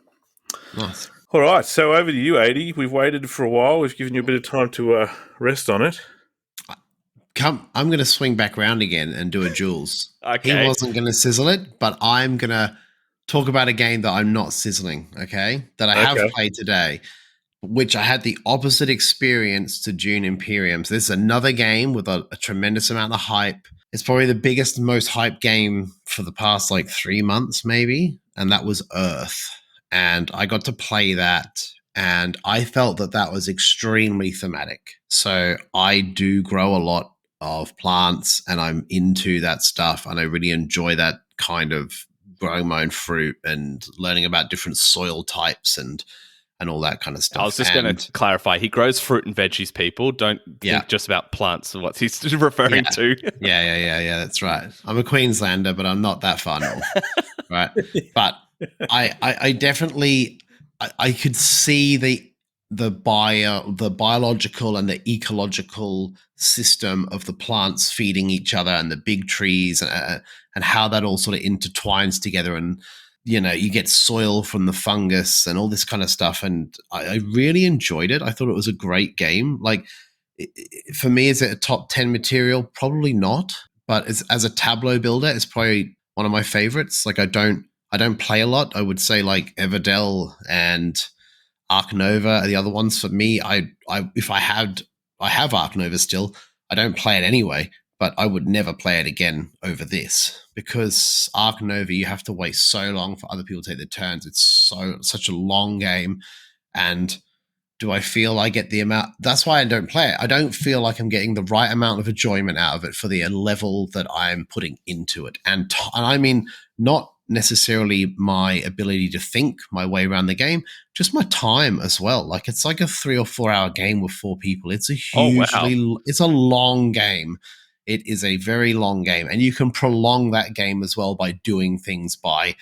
Nice. All right, so over to you, 80. We've waited for a while. We've given you a bit of time to rest on it. I'm going to swing back around again and do a Jules. Okay. He wasn't going to sizzle it, but I'm going to talk about a game that I'm not sizzling, okay? That I have played today, which I had the opposite experience to Dune Imperium. So this is another game with a tremendous amount of hype. It's probably the biggest, most hyped game for the past 3 months, maybe. And that was Earth. And I got to play that. And I felt that was extremely thematic. So I do grow a lot of plants and I'm into that stuff. And I really enjoy that kind of growing my own fruit and learning about different soil types and all that kind of stuff. I was just going to clarify. He grows fruit and veggies, people. Don't think just about plants and what he's referring to. Yeah. That's right. I'm a Queenslander, but I'm not that far north. Right. But I definitely, I could see the biological and the ecological system of the plants feeding each other and the big trees and how that all sort of intertwines together. And you get soil from the fungus and all this kind of stuff. And I really enjoyed it. I thought it was a great game. For me, is it a top 10 material? Probably not. But as a tableau builder, it's probably one of my favorites. I don't play a lot. I would say Everdell and Arc Nova are the other ones. For me, I have Arc Nova still. I don't play it anyway. But I would never play it again over this because Arc Nova, you have to wait so long for other people to take their turns. It's such a long game. And do I feel I get the amount? That's why I don't play it. I don't feel like I'm getting the right amount of enjoyment out of it for the level that I'm putting into it. And I mean, not necessarily my ability to think my way around the game, just my time as well. It's like a 3 or 4 hour game with 4 people. It's it's a long game. It is a very long game, and you can prolong that game as well by doing things by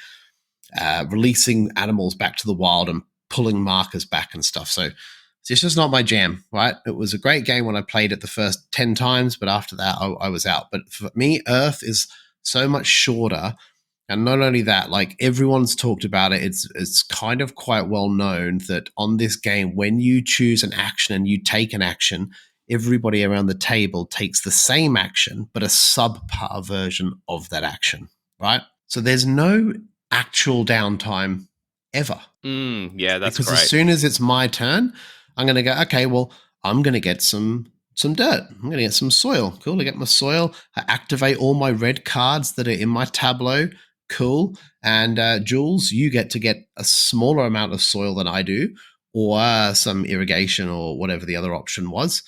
releasing animals back to the wild and pulling markers back and stuff. So it's just not my jam, right? It was a great game when I played it the first 10 times, but after that, I was out. But for me, Earth is so much shorter. And not only that, everyone's talked about it, it's kind of quite well known that on this game, when you choose an action and you take an action, everybody around the table takes the same action, but a subpar version of that action, right? So there's no actual downtime ever. Yeah, that's because great. As soon as it's my turn, I'm going to go, okay, well, I'm going to get some dirt. I'm going to get some soil. Cool, I get my soil. I activate all my red cards that are in my tableau. Cool. And Jules, you get to get a smaller amount of soil than I do, or some irrigation or whatever the other option was.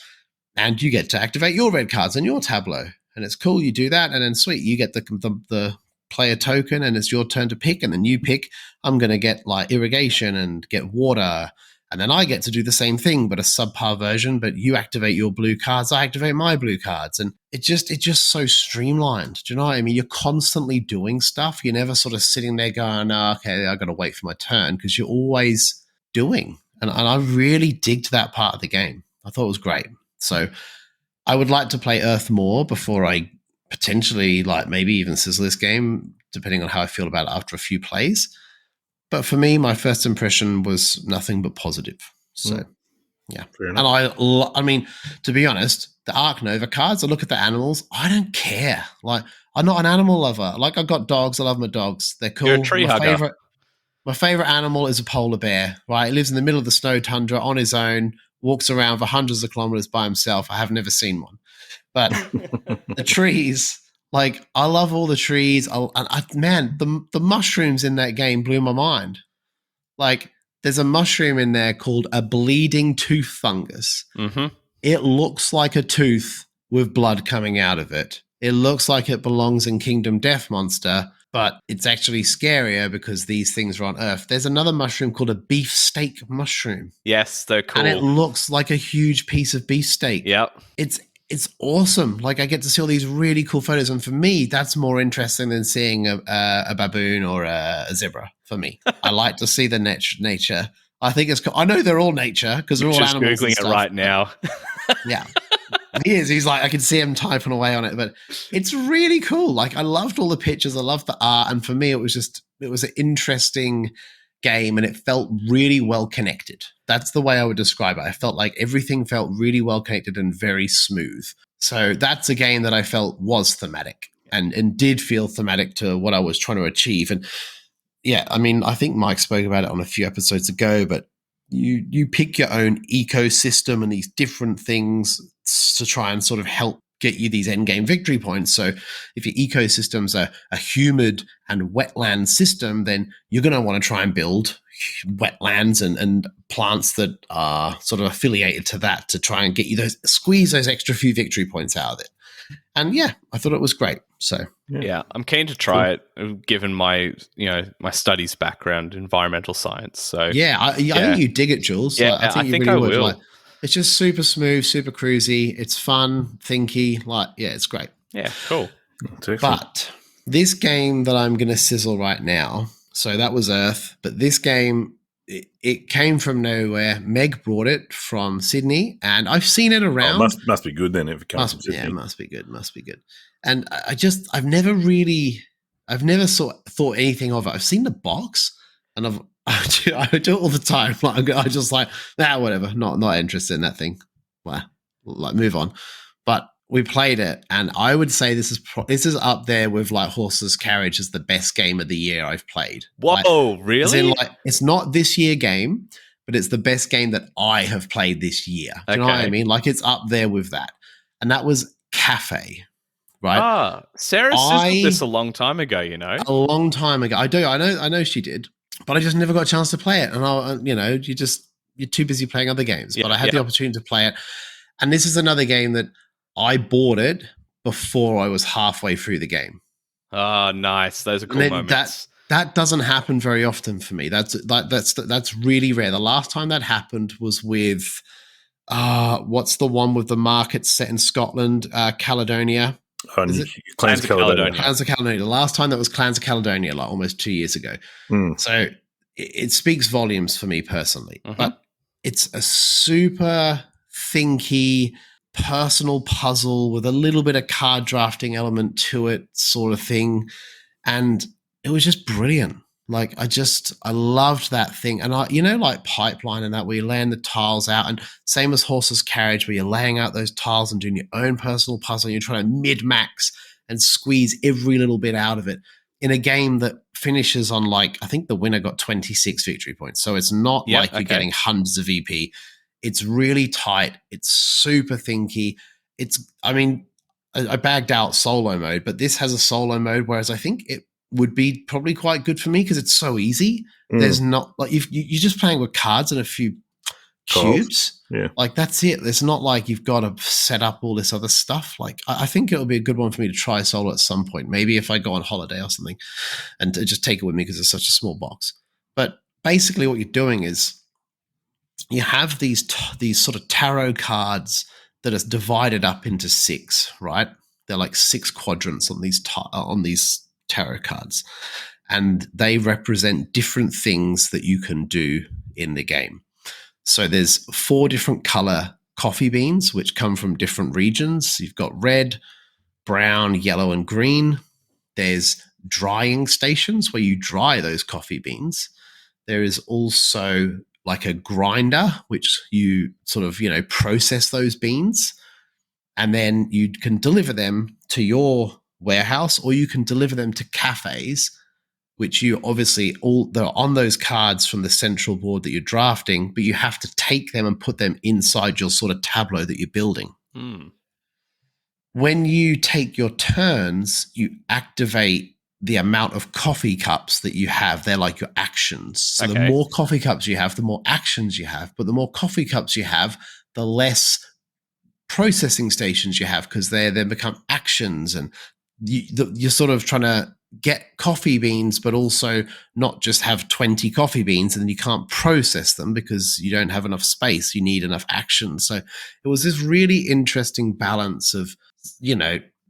And you get to activate your red cards in your tableau. And it's cool. You do that. And then sweet, you get the player token and it's your turn to pick. And then you pick, I'm going to get irrigation and get water. And then I get to do the same thing, but a subpar version. But you activate your blue cards. I activate my blue cards. And it's just so streamlined. Do you know what I mean? You're constantly doing stuff. You're never sort of sitting there going, okay, I got to wait for my turn, because you're always doing. And I really digged that part of the game. I thought it was great. So I would like to play Earth more before I potentially maybe even sizzle this game, depending on how I feel about it after a few plays. But for me, my first impression was nothing but positive. So, yeah. And I mean, to be honest, the Arc Nova cards, I look at the animals, I don't care. I'm not an animal lover. I've got dogs. I love my dogs. They're cool. You're a tree hugger. My favorite animal is a polar bear, right? He lives in the middle of the snow tundra on his own, walks around for hundreds of kilometers by himself. I have never seen one. But the trees, Like, I love all the trees. Man, the mushrooms in that game blew my mind. Like, there's a mushroom in there called a bleeding tooth fungus. Mm-hmm. It looks like a tooth with blood coming out of it. It looks like it belongs in Kingdom Death Monster, but it's actually scarier because these things are on Earth. There's another mushroom called a beefsteak mushroom. Yes, they're cool. And it looks like a huge piece of beefsteak. Yep. It's awesome. Like, I get to see all these really cool photos. And for me, that's more interesting than seeing a baboon or a zebra for me. I like to see the nature. I think it's cool. I know they're all nature because they're all animals. Googling it right now. Yeah. He is. He's like, I can see him typing away on it, but it's really cool. Like, I loved all the pictures. I loved the art. And for me, it was an interesting game and it felt really well connected. That's the way I would describe it. I felt like everything felt really well connected and very smooth. So that's a game that I felt was thematic and did feel thematic to what I was trying to achieve. And yeah, I mean, I think Mike spoke about it on a few episodes ago, but you pick your own ecosystem and these different things to try and sort of help get you these end game victory points. So if your ecosystem's a humid and wetland system, then you're going to want to try and build wetlands and plants that are sort of affiliated to that to try and get you squeeze those extra few victory points out of it. And yeah, I thought it was great. So yeah, I'm keen to try it given my my studies background, environmental science. So yeah, I think you dig it, Jules. Yeah, like, I think I will. Like, it's just super smooth, super cruisy. It's fun, thinky. Like, yeah, it's great. Yeah, cool. But this game that I'm going to sizzle right now, so that was Earth, but this game, it came from nowhere. Meg brought it from Sydney, and I've seen it around. Oh, must be good then if it comes from Sydney. Yeah, must be good. And I've never thought anything of it. I've seen the box, and I do it all the time. Like, I just like, whatever. Not interested in that thing. Well, like, move on. But we played it, and I would say this is up there with like Horse's Carriage as the best game of the year I've played. Whoa, like, really? It's not this year game, but it's the best game that I have played this year. Do you know what I mean? Like, it's up there with that. And that was Café. Right. Sarah sizzled this a long time ago, A long time ago. I know she did, but I just never got a chance to play it. And you're too busy playing other games. But I had the opportunity to play it. And this is another game that I bought it before I was halfway through the game. Oh, nice. Those are cool moments. That doesn't happen very often for me. That's really rare. The last time that happened was with what's the one with the market set in Scotland, Caledonia. Clans of Caledonia. Clans of Caledonia. The last time that was Clans of Caledonia, like almost 2 years ago. So it speaks volumes for me personally. But it's a super thinky, personal puzzle with a little bit of card drafting element to it, sort of thing. And it was just brilliant. Like, I loved that thing. And like Pipeline and that, where you laying the tiles out, and same as Horse's Carriage, where you're laying out those tiles and doing your own personal puzzle, and you're trying to mid-max and squeeze every little bit out of it in a game that finishes on, like, I think the winner got 26 victory points. So it's not you're getting hundreds of VP. It's really tight. It's super thinky. I bagged out solo mode, but this has a solo mode, whereas I think it would be probably quite good for me because it's so easy. There's not like you're just playing with cards and a few cubes. Yeah. Like, that's it. It's not like you've got to set up all this other stuff. Like, I think it'll be a good one for me to try solo at some point. Maybe if I go on holiday or something, and to just take it with me because it's such a small box. But basically what you're doing is you have these sort of tarot cards that are divided up into 6, right? They're like 6 quadrants on these tarot cards, and they represent different things that you can do in the game. So there's 4 different color coffee beans, which come from different regions. You've got red, brown, yellow, and green. There's drying stations where you dry those coffee beans. There is also like a grinder, which you sort of, process those beans, and then you can deliver them to your warehouse, or you can deliver them to cafes, which you obviously they're on those cards from the central board that you're drafting, but you have to take them and put them inside your sort of tableau that you're building. when you take your turns, you activate the amount of coffee cups that you have. They're like your actions. So the more coffee cups you have, the more actions you have. But the more coffee cups you have, the less processing stations you have, because they then become actions, and you're sort of trying to get coffee beans, but also not just have 20 coffee beans, and then you can't process them because you don't have enough space. You need enough action. So it was this really interesting balance of,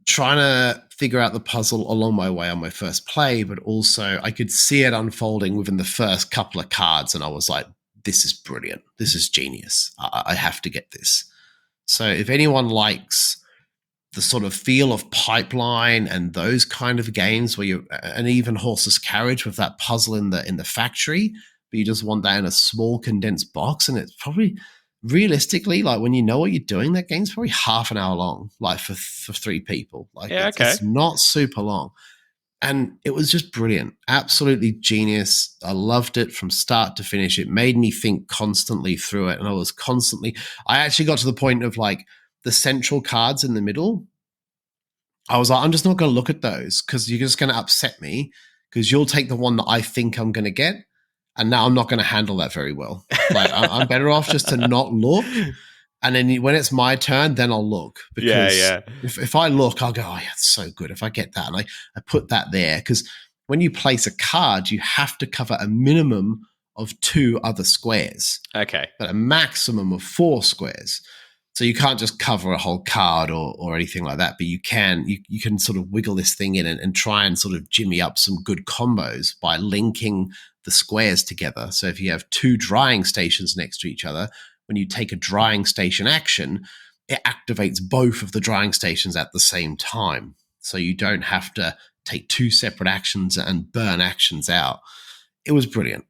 trying to figure out the puzzle along my way on my first play, but also I could see it unfolding within the first couple of cards, and I was like, this is brilliant. This is genius. I have to get this. So if anyone likes the sort of feel of Pipeline and those kind of games where and even Horse's Carriage with that puzzle in the factory, but you just want that in a small condensed box, and it's probably realistically, like, when you know what you're doing, that game's probably half an hour long, like for 3 people. Like, it's not super long. And it was just brilliant. Absolutely genius. I loved it from start to finish. It made me think constantly through it. And I actually got to the point of, like, the central cards in the middle. I was like, I'm just not going to look at those because you're just going to upset me, because you'll take the one that I think I'm going to get. And now I'm not going to handle that very well. Like, I'm better off just to not look. And then when it's my turn, then I'll look. Because if I look, I'll go, oh, yeah, it's so good. If I get that, and I put that there. Because when you place a card, you have to cover a minimum of 2 other squares. Okay. But a maximum of 4 squares. So you can't just cover a whole card or anything like that. But you can sort of wiggle this thing in and try and sort of jimmy up some good combos by linking the squares together. So if you have 2 drying stations next to each other, when you take a drying station action, it activates both of the drying stations at the same time. So you don't have to take 2 separate actions and burn actions out. It was brilliant.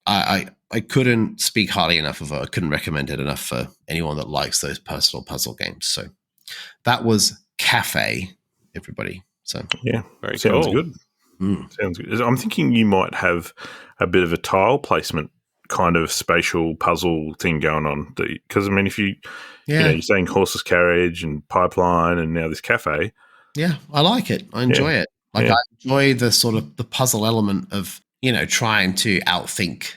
I couldn't speak highly enough of it. I couldn't recommend it enough for anyone that likes those personal puzzle games. So that was Café, everybody. So yeah, very sounds cool. Good. Sounds good. I'm thinking you might have a bit of a tile placement kind of spatial puzzle thing going on, because I mean, if you're saying Horse's Carriage and Pipeline and now this Café. Yeah, I like it. I enjoy it. Like, I enjoy the sort of the puzzle element of, trying to outthink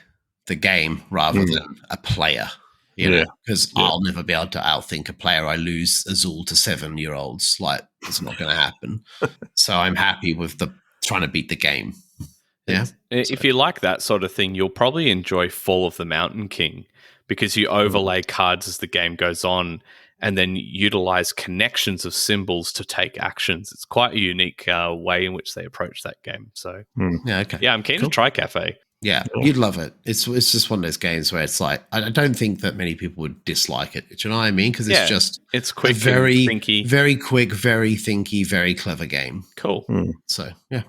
the game rather than a player, because I'll never be able to outthink a player. I lose Azul to 7-year-olds. Like, it's not going to happen. So I'm happy with trying to beat the game. Yeah. If you like that sort of thing, you'll probably enjoy Fall of the Mountain King, because you overlay cards as the game goes on and then utilize connections of symbols to take actions. It's quite a unique way in which they approach that game. So, I'm keen to try Café. Yeah, you'd love it. It's just one of those games where it's like, I don't think that many people would dislike it. Do you know what I mean? Because it's quick, very thinky, very quick, very thinky, very clever game. Cool. So yeah.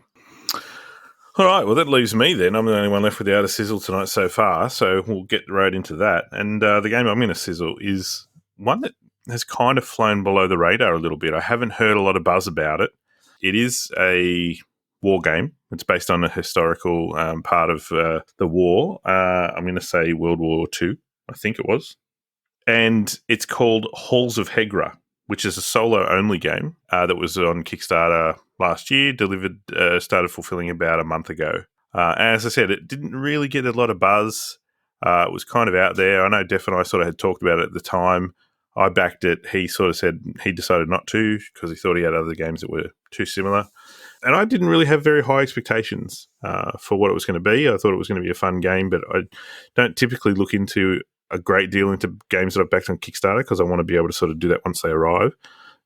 All right, well, that leaves me then. I'm the only one left with the outer sizzle tonight so far, so we'll get right into that. And the game I'm going to sizzle is one that has kind of flown below the radar a little bit. I haven't heard a lot of buzz about it. It is a war game. It's based on a historical part of the war. I'm going to say World War II, I think it was. And it's called Halls of Hegra, which is a solo-only game that was on Kickstarter last year, started fulfilling about a month ago. As I said, it didn't really get a lot of buzz. It was kind of out there. I know Def and I sort of had talked about it at the time. I backed it. He sort of said he decided not to because he thought he had other games that were too similar. And I didn't really have very high expectations for what it was going to be. I thought it was going to be a fun game, but I don't typically look into a great deal into games that I've backed on Kickstarter because I want to be able to sort of do that once they arrive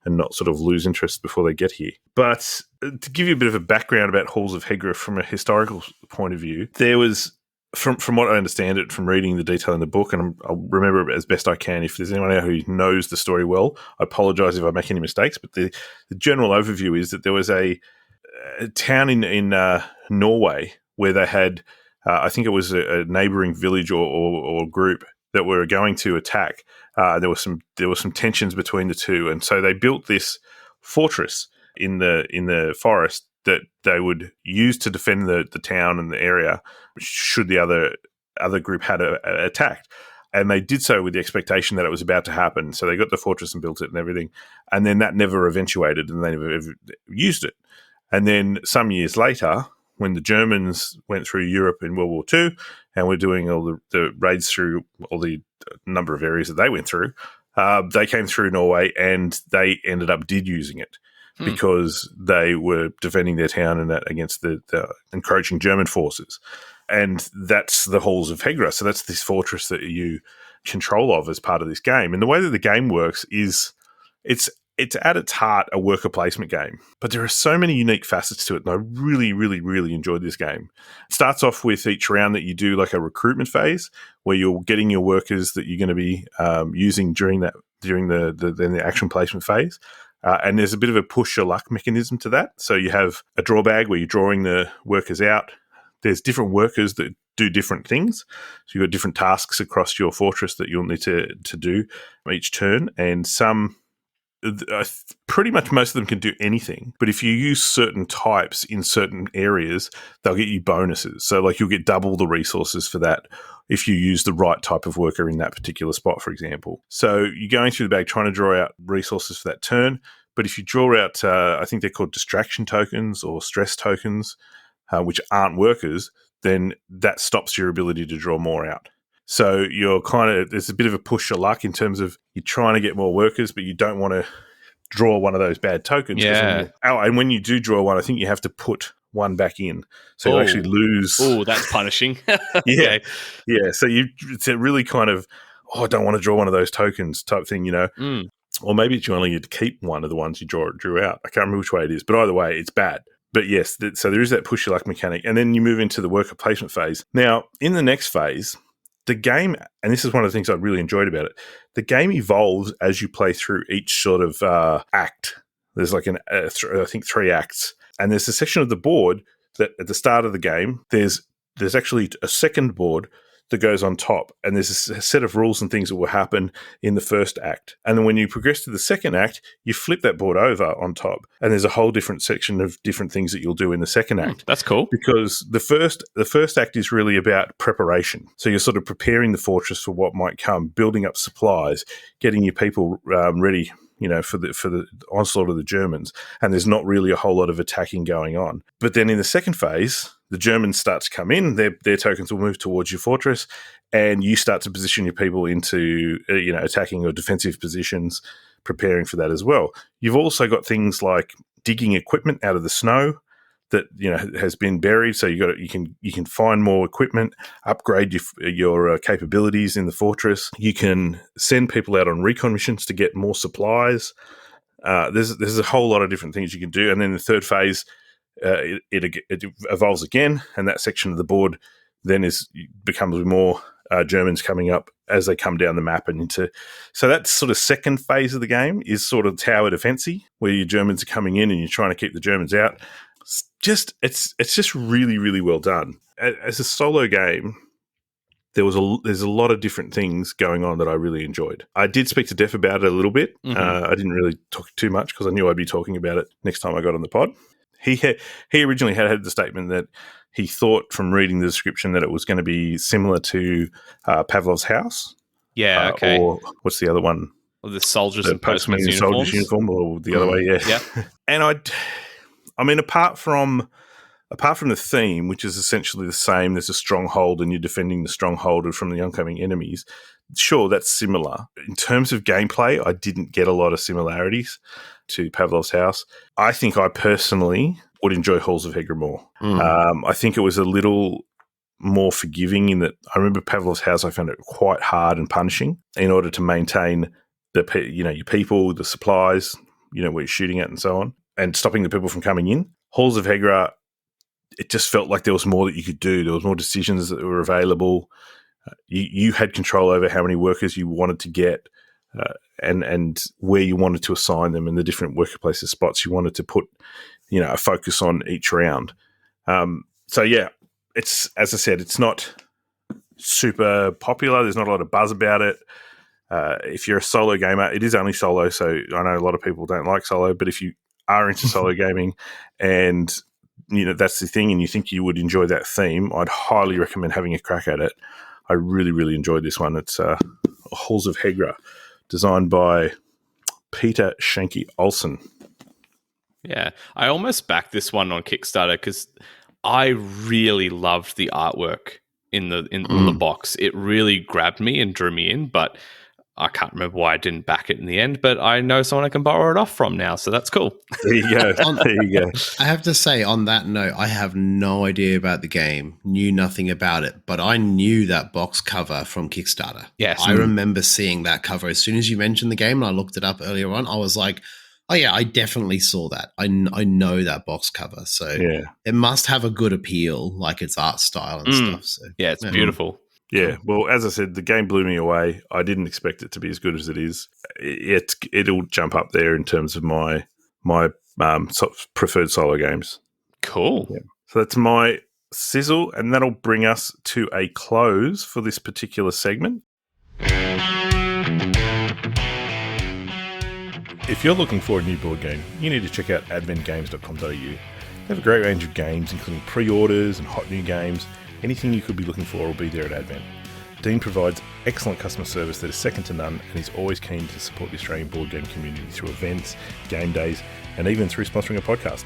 and not sort of lose interest before they get here. But to give you a bit of a background about Halls of Hegra from a historical point of view, there was, from what I understand it, from reading the detail in the book, and I'll remember it as best I can. If there's anyone out who knows the story well, I apologise if I make any mistakes, but the general overview is that there was a town in Norway where they had, I think it was a neighbouring village or group that were going to attack. There was some tensions between the two, and so they built this fortress in the forest that they would use to defend the town and the area should the other group had attacked. And they did so with the expectation that it was about to happen. So they got the fortress and built it and everything. And then that never eventuated and they never ever used it. And then some years later, when the Germans went through Europe in World War II and were doing all the raids through all the number of areas that they went through, they came through Norway and they ended up using it because they were defending their town and that against the encroaching German forces. And that's the halls of Hegra. So that's this fortress that you control of as part of this game. And the way that the game works is it's at its heart a worker placement game. But there are so many unique facets to it, and I really, really, really enjoyed this game. It starts off with each round that you do like a recruitment phase where you're getting your workers that you're going to be using during the action placement phase. And there's a bit of a push your luck mechanism to that. So you have a draw bag where you're drawing the workers out. There's different workers that do different things. So you've got different tasks across your fortress that you'll need to do each turn. And pretty much most of them can do anything. But if you use certain types in certain areas, they'll get you bonuses. So like you'll get double the resources for that if you use the right type of worker in that particular spot, for example. So you're going through the bag trying to draw out resources for that turn. But if you draw out, I think they're called distraction tokens or stress tokens, which aren't workers, then that stops your ability to draw more out. So you're there's a bit of a push of luck in terms of you're trying to get more workers, but you don't want to draw one of those bad tokens. Yeah. And when you do draw one, I think you have to put one back in. So you actually lose. Oh, that's punishing. Yeah. Yeah. So it's a really kind of, I don't want to draw one of those tokens type thing, you know. Or maybe you only get to keep one of the ones you drew out. I can't remember which way it is, but either way, it's bad. But yes, so there is that push your luck mechanic. And then you move into the worker placement phase. Now, in the next phase, the game, and this is one of the things I really enjoyed about it, the game evolves as you play through each sort of act. There's like I think 3 acts. And there's a section of the board that at the start of the game, there's actually a second board that goes on top. And there's a set of rules and things that will happen in the first act. And then when you progress to the second act, you flip that board over on top. And there's a whole different section of different things that you'll do in the second act. That's cool. Because the first act is really about preparation. So you're sort of preparing the fortress for what might come, building up supplies, getting your people ready, you know, for the onslaught of the Germans. And there's not really a whole lot of attacking going on. But then in the second phase, the Germans start to come in, their tokens will move towards your fortress, and you start to position your people into, attacking or defensive positions, preparing for that as well. You've also got things like digging equipment out of the snow that, has been buried. So you can find more equipment, upgrade your capabilities in the fortress. You can send people out on recon missions to get more supplies. There's a whole lot of different things you can do. And then the third phase, it evolves again, and that section of the board then becomes more Germans coming up as they come down the map and into. So that sort of second phase of the game is sort of tower defensy, where your Germans are coming in and you're trying to keep the Germans out. It's just really, really well done. As a solo game, there's a lot of different things going on that I really enjoyed. I did speak to Def about it a little bit. Mm-hmm. I didn't really talk too much because I knew I'd be talking about it next time I got on the pod. He originally had the statement that he thought from reading the description that it was going to be similar to Pavlov's House. Yeah, okay. Or what's the other one? Or the soldiers and postmen's soldiers uniform, or the other way, yeah. Yeah. And I mean, apart from the theme, which is essentially the same, there's a stronghold and you're defending the stronghold from the oncoming enemies. Sure, that's similar. In terms of gameplay, I didn't get a lot of similarities to Pavlov's House. I think I personally would enjoy Halls of Hegra more. I think it was a little more forgiving in that I remember Pavlov's House, I found it quite hard and punishing in order to maintain your people, the supplies, where you're shooting at and so on, and stopping the people from coming in. Halls of Hegra, it just felt like there was more that you could do. There was more decisions that were available. You had control over how many workers you wanted to get and where you wanted to assign them and the different workplaces spots you wanted to put, a focus on each round. So, yeah, it's, as I said, it's not super popular. There's not a lot of buzz about it. If you're a solo gamer, it is only solo, so I know a lot of people don't like solo, but if you are into solo gaming and that's the thing and you think you would enjoy that theme, I'd highly recommend having a crack at it. I really, really enjoyed this one. It's Halls of Hegra, designed by Peter Shanky Olsen. Yeah, I almost backed this one on Kickstarter because I really loved the artwork in the box. It really grabbed me and drew me in, but I can't remember why I didn't back it in the end. But I know someone I can borrow it off from now, so that's cool. There you go. There you go. I have to say, on that note, I have no idea about the game, knew nothing about it, but I knew that box cover from Kickstarter. Yes. I remember seeing that cover. As soon as you mentioned the game and I looked it up earlier on, I was like, oh yeah, I definitely saw that. I know that box cover. So it must have a good appeal, like its art style and stuff. So yeah, it's beautiful. Yeah, well, as I said, the game blew me away. I didn't expect it to be as good as it is. It'll jump up there in terms of my preferred solo games. Cool. Yeah. So that's my sizzle, and that'll bring us to a close for this particular segment. If you're looking for a new board game, you need to check out adventgames.com.au. They have a great range of games, including pre-orders and hot new games. Anything you could be looking for will be there at Advent. Dean provides excellent customer service that is second to none, and he's always keen to support the Australian board game community through events, game days, and even through sponsoring a podcast.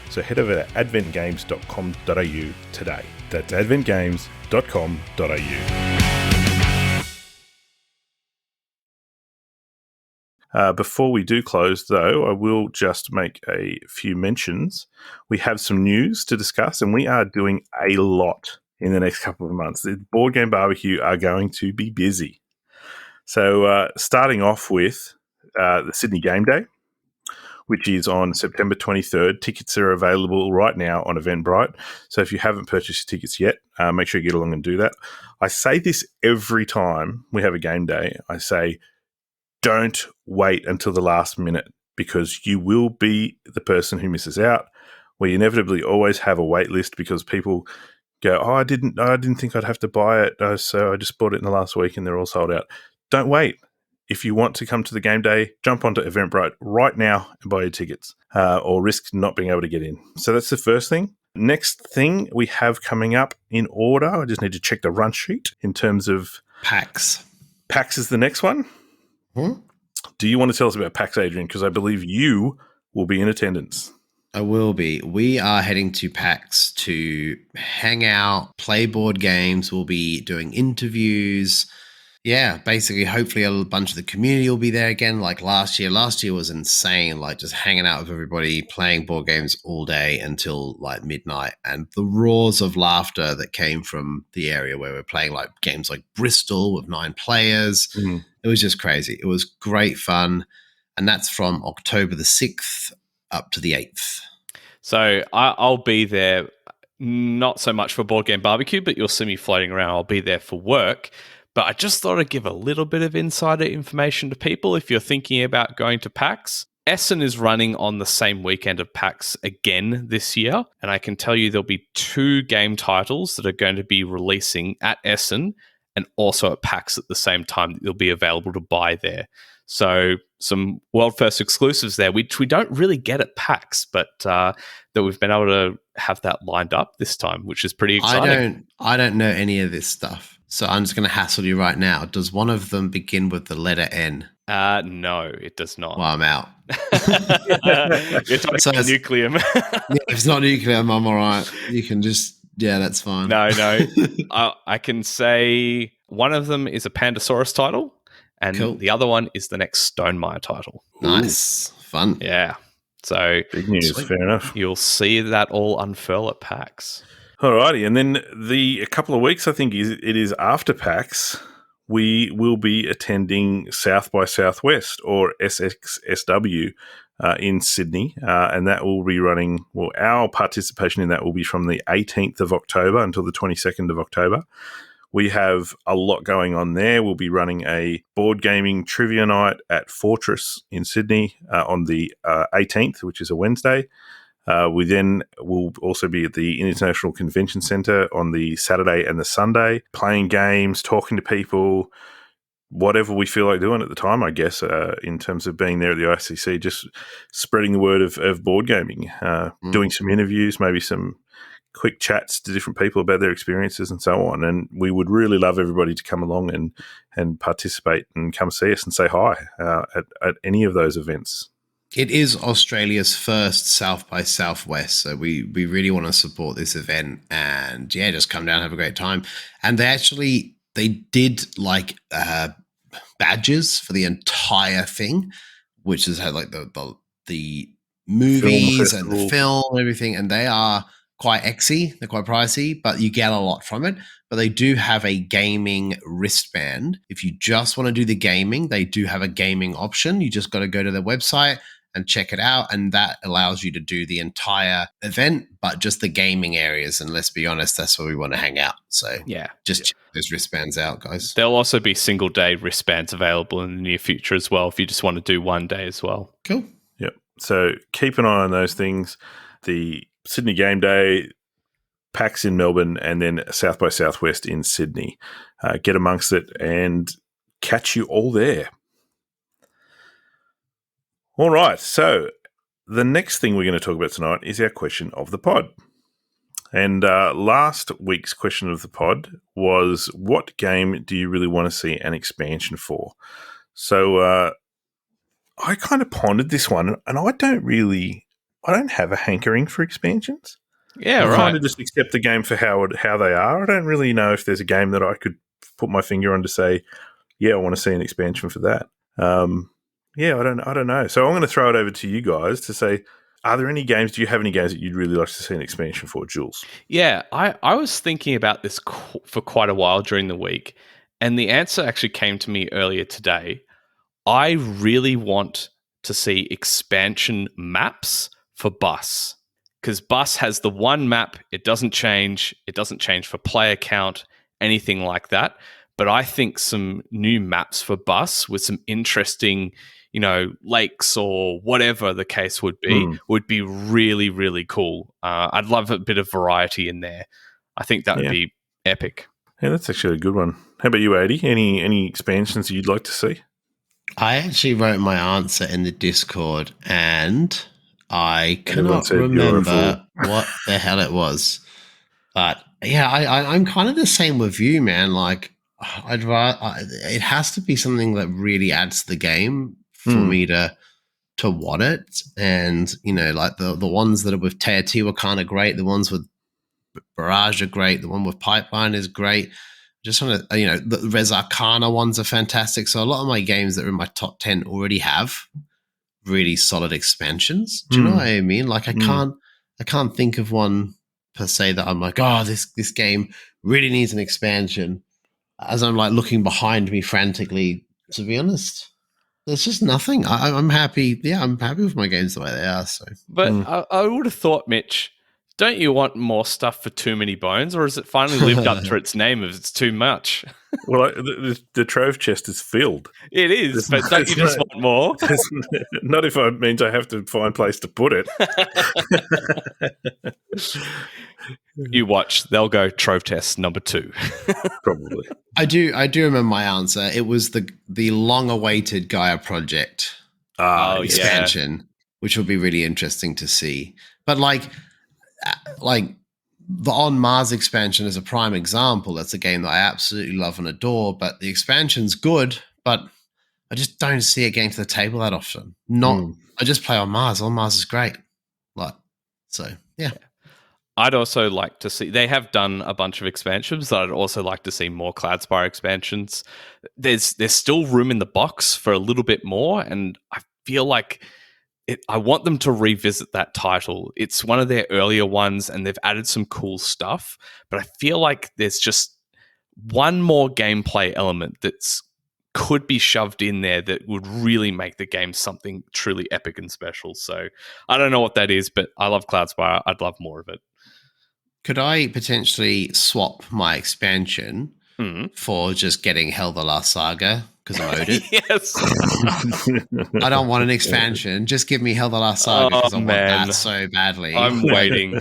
So head over to adventgames.com.au today. That's adventgames.com.au. Before we do close, though, I will just make a few mentions. We have some news to discuss, and we are doing a lot in the next couple of months. The Board Game BBQ are going to be busy. So starting off with the Sydney Game Day, which is on September 23rd. Tickets are available right now on Eventbrite. So if you haven't purchased your tickets yet, make sure you get along and do that. I say this every time we have a game day. I say, don't wait until the last minute, because you will be the person who misses out. We inevitably always have a wait list because people go, I didn't think I'd have to buy it, so I just bought it in the last week and they're all sold out. Don't wait. If you want to come to the game day, jump onto Eventbrite right now and buy your tickets, or risk not being able to get in. So that's the first thing. Next thing we have coming up in order, I just need to check the run sheet in terms of PAX. PAX is the next one. Do you want to tell us about PAX, Adrian? Because I believe you will be in attendance. I will be. We are heading to PAX to hang out, play board games. We'll be doing interviews. Yeah, basically, hopefully a bunch of the community will be there again like last year. Last year was insane, like just hanging out with everybody, playing board games all day until like midnight. And the roars of laughter that came from the area where we're playing like games like Bristol with 9 players. It was just crazy. It was great fun. And that's from October the 6th up to the 8th. So I'll be there, not so much for Board Game BBQ, but you'll see me floating around. I'll be there for work. But I just thought I'd give a little bit of insider information to people if you're thinking about going to PAX. Essen is running on the same weekend of PAX again this year. And I can tell you there'll be 2 game titles that are going to be releasing at Essen and also at PAX at the same time that they'll be available to buy there. So some world first exclusives there, which we don't really get at PAX, but that we've been able to have that lined up this time, which is pretty exciting. I don't know any of this stuff, so I'm just going to hassle you right now. Does one of them begin with the letter N? No, it does not. Well, I'm out. You're talking about nucleum. If it's not nucleum, I'm all right. You can just, that's fine. No. I can say one of them is a Pandasaurus title. And the other one is the next Stonemaier title. Nice. Fun. Yeah. So big news. Sweet. Fair enough. You'll see that all unfurl at PAX. Alrighty. And then a couple of weeks, I think it is after PAX, we will be attending South by Southwest, or SXSW, in Sydney. And that will be running, our participation in that will be from the 18th of October until the 22nd of October. We have a lot going on there. We'll be running a board gaming trivia night at Fortress in Sydney on the 18th, which is a Wednesday. We then will also be at the International Convention Centre on the Saturday and the Sunday, playing games, talking to people, whatever we feel like doing at the time, I guess, in terms of being there at the ICC, just spreading the word of board gaming, doing some interviews, maybe some quick chats to different people about their experiences and so on. And we would really love everybody to come along and participate and come see us and say hi at any of those events. It is Australia's first South by Southwest, so we really want to support this event, and just come down and have a great time. And they did like badges for the entire thing, which has had like the movies and the film and everything, and they are quite exy, they're quite pricey, but you get a lot from it. But they do have a gaming wristband. If you just want to do the gaming, they do have a gaming option. You just got to go to their website and check it out, and that allows you to do the entire event, but just the gaming areas. And let's be honest, that's where we want to hang out. So check those wristbands out, guys. There'll also be single-day wristbands available in the near future as well, if you just want to do one day as well. Cool. Yep. So keep an eye on those things. The Sydney Game Day, PAX in Melbourne, and then South by Southwest in Sydney. Get amongst it and catch you all there. All right, so the next thing we're going to talk about tonight is our question of the pod. And last week's question of the pod was, what game do you really want to see an expansion for? So I kind of pondered this one, and I don't have a hankering for expansions. Yeah, I kind of just accept the game for how they are. I don't really know if there's a game that I could put my finger on to say, I want to see an expansion for that. I don't know. So I'm going to throw it over to you guys to say, are there any games? Do you have any games that you'd really like to see an expansion for, Jules? Yeah, I was thinking about this for quite a while during the week, and the answer actually came to me earlier today. I really want to see expansion maps for Bus, because Bus has the one map. It doesn't change. It doesn't change for player count, anything like that. But I think some new maps for Bus with some interesting, lakes or whatever the case would be really, really cool. I'd love a bit of variety in there. I think that would be epic. Yeah, that's actually a good one. How about you, Adi? Any expansions you'd like to see? I actually wrote my answer in the Discord, and I cannot remember what the hell it was. But I'm kind of the same with you, man. Like, it has to be something that really adds to the game for me to want it. And, like the ones that are with Teotihuacan were kind of great. The ones with Barrage are great. The one with Pipeline is great. Just want to, the Res Arcana ones are fantastic. So a lot of my games that are in my top 10 already have really solid expansions. Do you know what I mean? Like I can't think of one per se that I'm like, this game really needs an expansion. As I'm like looking behind me frantically, to be honest, there's just nothing. I'm happy. Yeah, I'm happy with my games the way they are. So, but I would have thought, Mitch, don't you want more stuff for Too Many Bones, or has it finally lived up to its name of it's too much? Well, the trove chest is filled. It is, but don't you just want more? Not if it means I have to find a place to put it. You watch, they'll go Trove Test number 2. Probably. I do remember my answer. It was the long-awaited Gaia Project expansion, which will be really interesting to see. But like the On Mars expansion is a prime example. That's a game that I absolutely love and adore, but the expansion's good, but I just don't see it getting to the table that often. I just play On Mars. On Mars is great. Yeah. I'd also like to see, they have done a bunch of expansions, but I'd also like to see more Cloudspire expansions. There's still room in the box for a little bit more, and I feel like I want them to revisit that title. It's one of their earlier ones, and they've added some cool stuff, but I feel like there's just one more gameplay element that's could be shoved in there that would really make the game something truly epic and special. So I don't know what that is, but I love Cloudspire. I'd love more of it. Could I potentially swap my expansion for just getting Hell the Last Saga because I'm owed it? Yes. I don't want an expansion. Just give me Hell the Last Saga because I want that so badly. I'm waiting.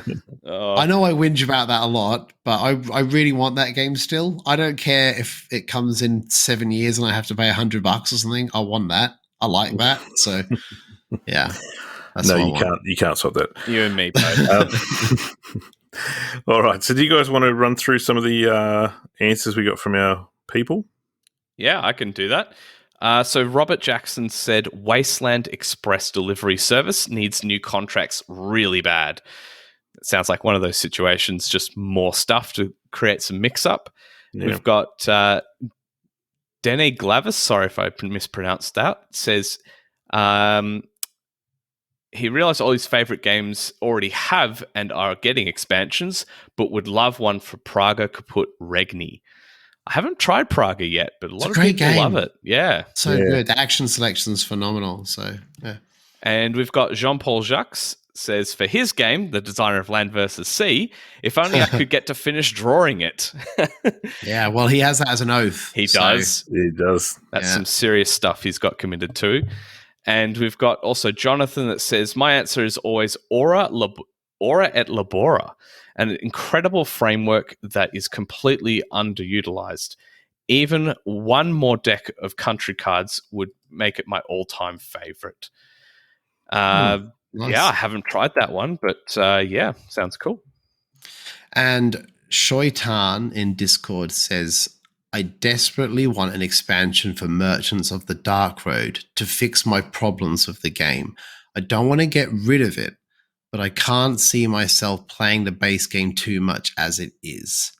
I know I whinge about that a lot, but I really want that game still. I don't care if it comes in 7 years and I have to pay $100 or something. I want that. I like that. So, yeah. No, you can't swap that. You and me both. All right. So do you guys want to run through some of the answers we got from our people? Yeah, I can do that. So Robert Jackson said Wasteland Express delivery service needs new contracts really bad. It sounds like one of those situations, just more stuff to create some mix-up. Yeah. We've got Dene Glavis, sorry if I mispronounced that, says he realized all his favorite games already have and are getting expansions, but would love one for Praga Kaput Regni. I haven't tried Praga yet, but a lot of people love it. Yeah. So good. The action selection is phenomenal. So, yeah. And we've got Jean-Paul Jacques says, for his game, the designer of Land vs. Sea, if only I could get to finish drawing it. Yeah, well, he has that as an oath. He does. He does. That's some serious stuff he's got committed to. And we've got also Jonathan that says, my answer is always Aura et Labora, an incredible framework that is completely underutilized. Even one more deck of country cards would make it my all-time favorite. Nice. Yeah, I haven't tried that one, but sounds cool. And Shoitan in Discord says, I desperately want an expansion for Merchants of the Dark Road to fix my problems with the game. I don't want to get rid of it, but I can't see myself playing the base game too much as it is.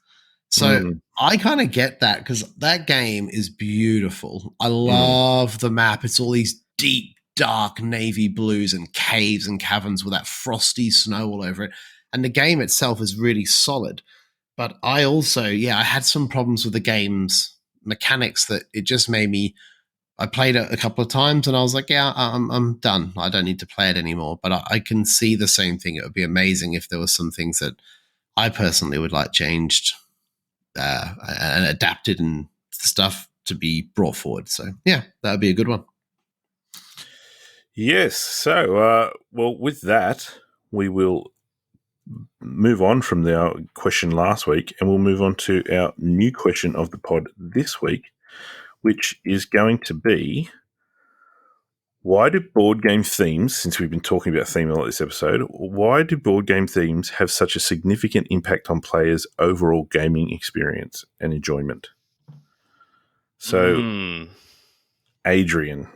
So I kind of get that because that game is beautiful. I love the map. It's all these deep, dark navy blues and caves and caverns with that frosty snow all over it. And the game itself is really solid. But I also, I had some problems with the game's mechanics that it just made me, I played it a couple of times and I was like, I'm done. I don't need to play it anymore. But I can see the same thing. It would be amazing if there were some things that I personally would like changed and adapted and stuff to be brought forward. So, that would be a good one. Yes. So, with that, we will move on from our question last week and we'll move on to our new question of the pod this week, which is going to be, why do board game themes, since we've been talking about theme a lot this episode, why do board game themes have such a significant impact on players' overall gaming experience and enjoyment? So, Adrian,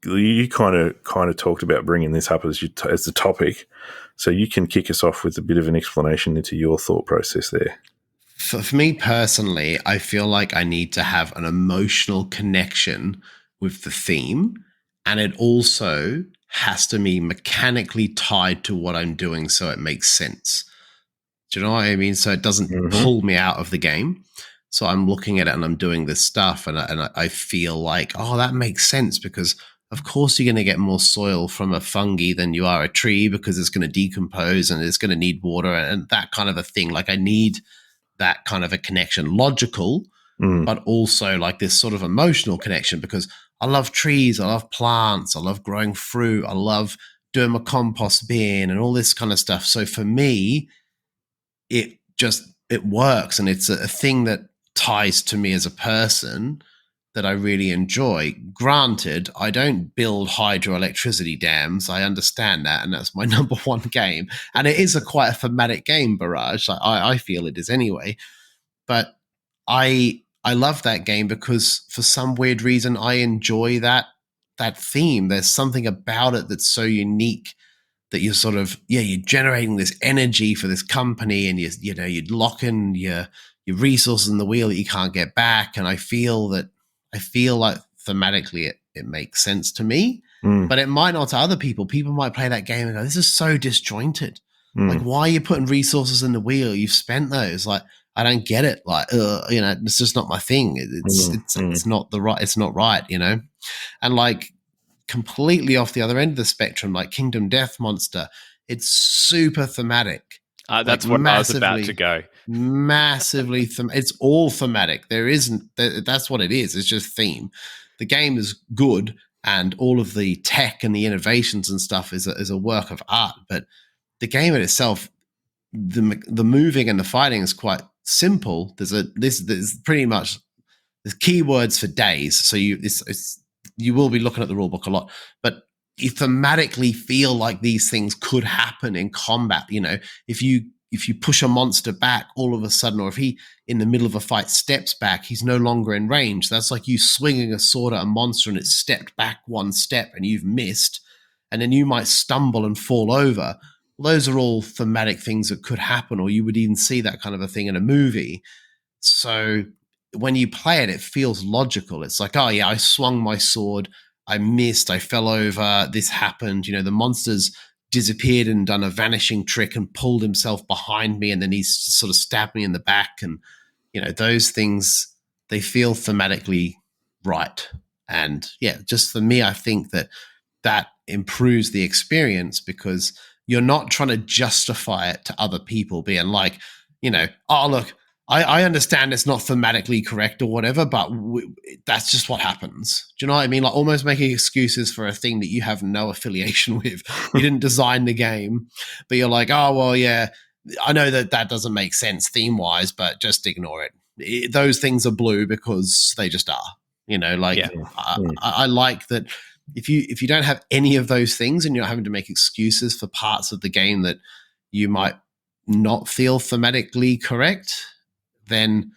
you kind of talked about bringing this up as the topic, so you can kick us off with a bit of an explanation into your thought process there. For me personally, I feel like I need to have an emotional connection with the theme, and it also has to be mechanically tied to what I'm doing so it makes sense. Do you know what I mean? So it doesn't pull me out of the game. So I'm looking at it and I'm doing this stuff and I feel like, that makes sense because of course you're going to get more soil from a fungi than you are a tree because it's going to decompose and it's going to need water and that kind of a thing. Like I need that kind of a connection, logical, but also like this sort of emotional connection because I love trees, I love plants, I love growing fruit, I love doing my compost bin and all this kind of stuff. So for me, it works and it's a thing that ties to me as a person that I really enjoy. Granted, I don't build hydroelectricity dams. I understand that, and that's my number one game. And it is quite a thematic game, Barrage. I feel it is anyway. But I love that game because for some weird reason I enjoy that theme. There's something about it that's so unique that you're sort of you're generating this energy for this company, and you're locking your resources in the wheel that you can't get back. And I feel like thematically it makes sense to me, but it might not to other people. People might play that game and go, this is so disjointed. Like, why are you putting resources in the wheel? You've spent those. Like, I don't get it. Like, it's just not my thing. It's not it's not right, and like completely off the other end of the spectrum, like Kingdom Death Monster, it's super thematic. That's like, what I was about to go. Massively, it's all thematic. There isn't. That's what it is. It's just theme. The game is good, and all of the tech and the innovations and stuff is a work of art. But the game in itself, the moving and the fighting is quite simple. There's pretty much there's keywords for days, so you will be looking at the rulebook a lot, but you thematically feel like these things could happen in combat. If you if you push a monster back all of a sudden, or if he in the middle of a fight steps back, he's no longer in range. That's like you swinging a sword at a monster and it's stepped back one step and you've missed, and then you might stumble and fall over. Well, those are all thematic things that could happen, or you would even see that kind of a thing in a movie. So when you play it, it feels logical. It's like, oh yeah, I swung my sword, I missed, I fell over, this happened. The monster's disappeared and done a vanishing trick and pulled himself behind me, and then he's sort of stabbed me in the back. And those things, they feel thematically right. And yeah, just for me, I think that improves the experience, because you're not trying to justify it to other people being like, oh look, I understand it's not thematically correct or whatever, but that's just what happens. Do you know what I mean? Like almost making excuses for a thing that you have no affiliation with. You didn't design the game, but you're like, oh, well, yeah, I know that doesn't make sense theme-wise, but just ignore it. Those things are blue because they just are. I like that if you don't have any of those things and you're having to make excuses for parts of the game that you might not feel thematically correct, then,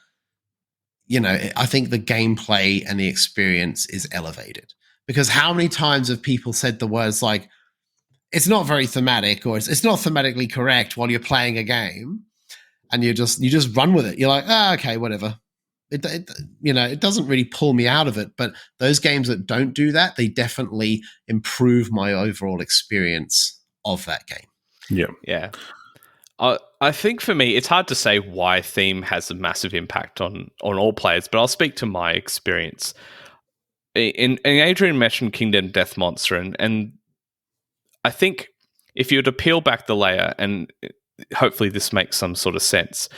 I think the gameplay and the experience is elevated. Because how many times have people said the words like, it's not very thematic, or it's not thematically correct while you're playing a game, and you just run with it. You're like, okay, whatever. It doesn't really pull me out of it. But those games that don't do that, they definitely improve my overall experience of that game. Yeah. Yeah. I think for me, it's hard to say why theme has a massive impact on all players, but I'll speak to my experience. In Adrian mentioned Kingdom Death Monster, and I think if you were to peel back the layer, and hopefully this makes some sort of sense,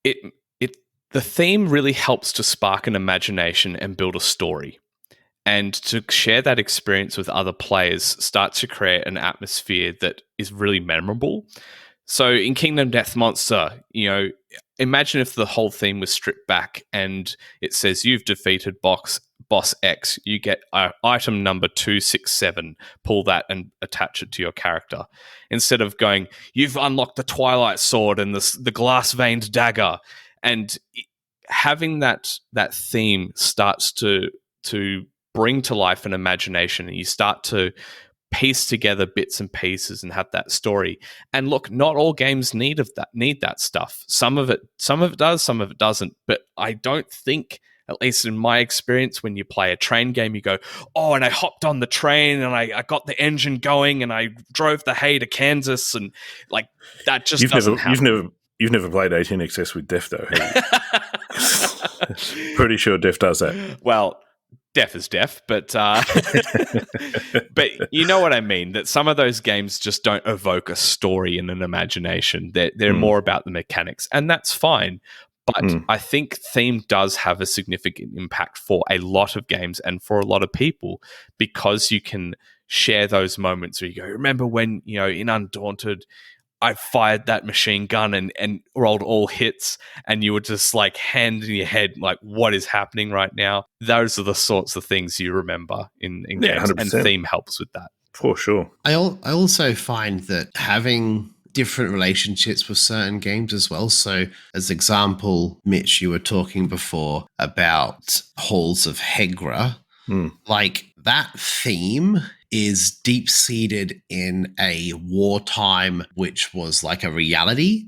the theme really helps to spark an imagination and build a story. And to share that experience with other players starts to create an atmosphere that is really memorable. So in Kingdom Death Monster, imagine if the whole theme was stripped back and it says you've defeated boss X, you get item number 267, pull that and attach it to your character. Instead of going, you've unlocked the Twilight Sword and the glass-veined dagger. And having that theme starts to bring to life an imagination, and you start to piece together bits and pieces and have that story. And look, not all games need that stuff. Some of it does, some of it doesn't. But I don't think, at least in my experience, when you play a train game, you go, oh, and I hopped on the train and I got the engine going and I drove the hay to Kansas, and like that just doesn't happen. You've never played 18XS with Def, though, have you? Pretty sure Def does that. Well, Def is Def, but but you know what I mean, that some of those games just don't evoke a story and an imagination. They're more about the mechanics, and that's fine. But I think theme does have a significant impact for a lot of games and for a lot of people, because you can share those moments where you go, remember when, in Undaunted, I fired that machine gun and rolled all hits, and you were just like hand in your head, like, what is happening right now? Those are the sorts of things you remember in games, 100%. And theme helps with that. For sure. I also find that having different relationships with certain games as well. So as example, Mitch, you were talking before about Halls of Hegra. Like that theme is deep-seated in a wartime which was like a reality.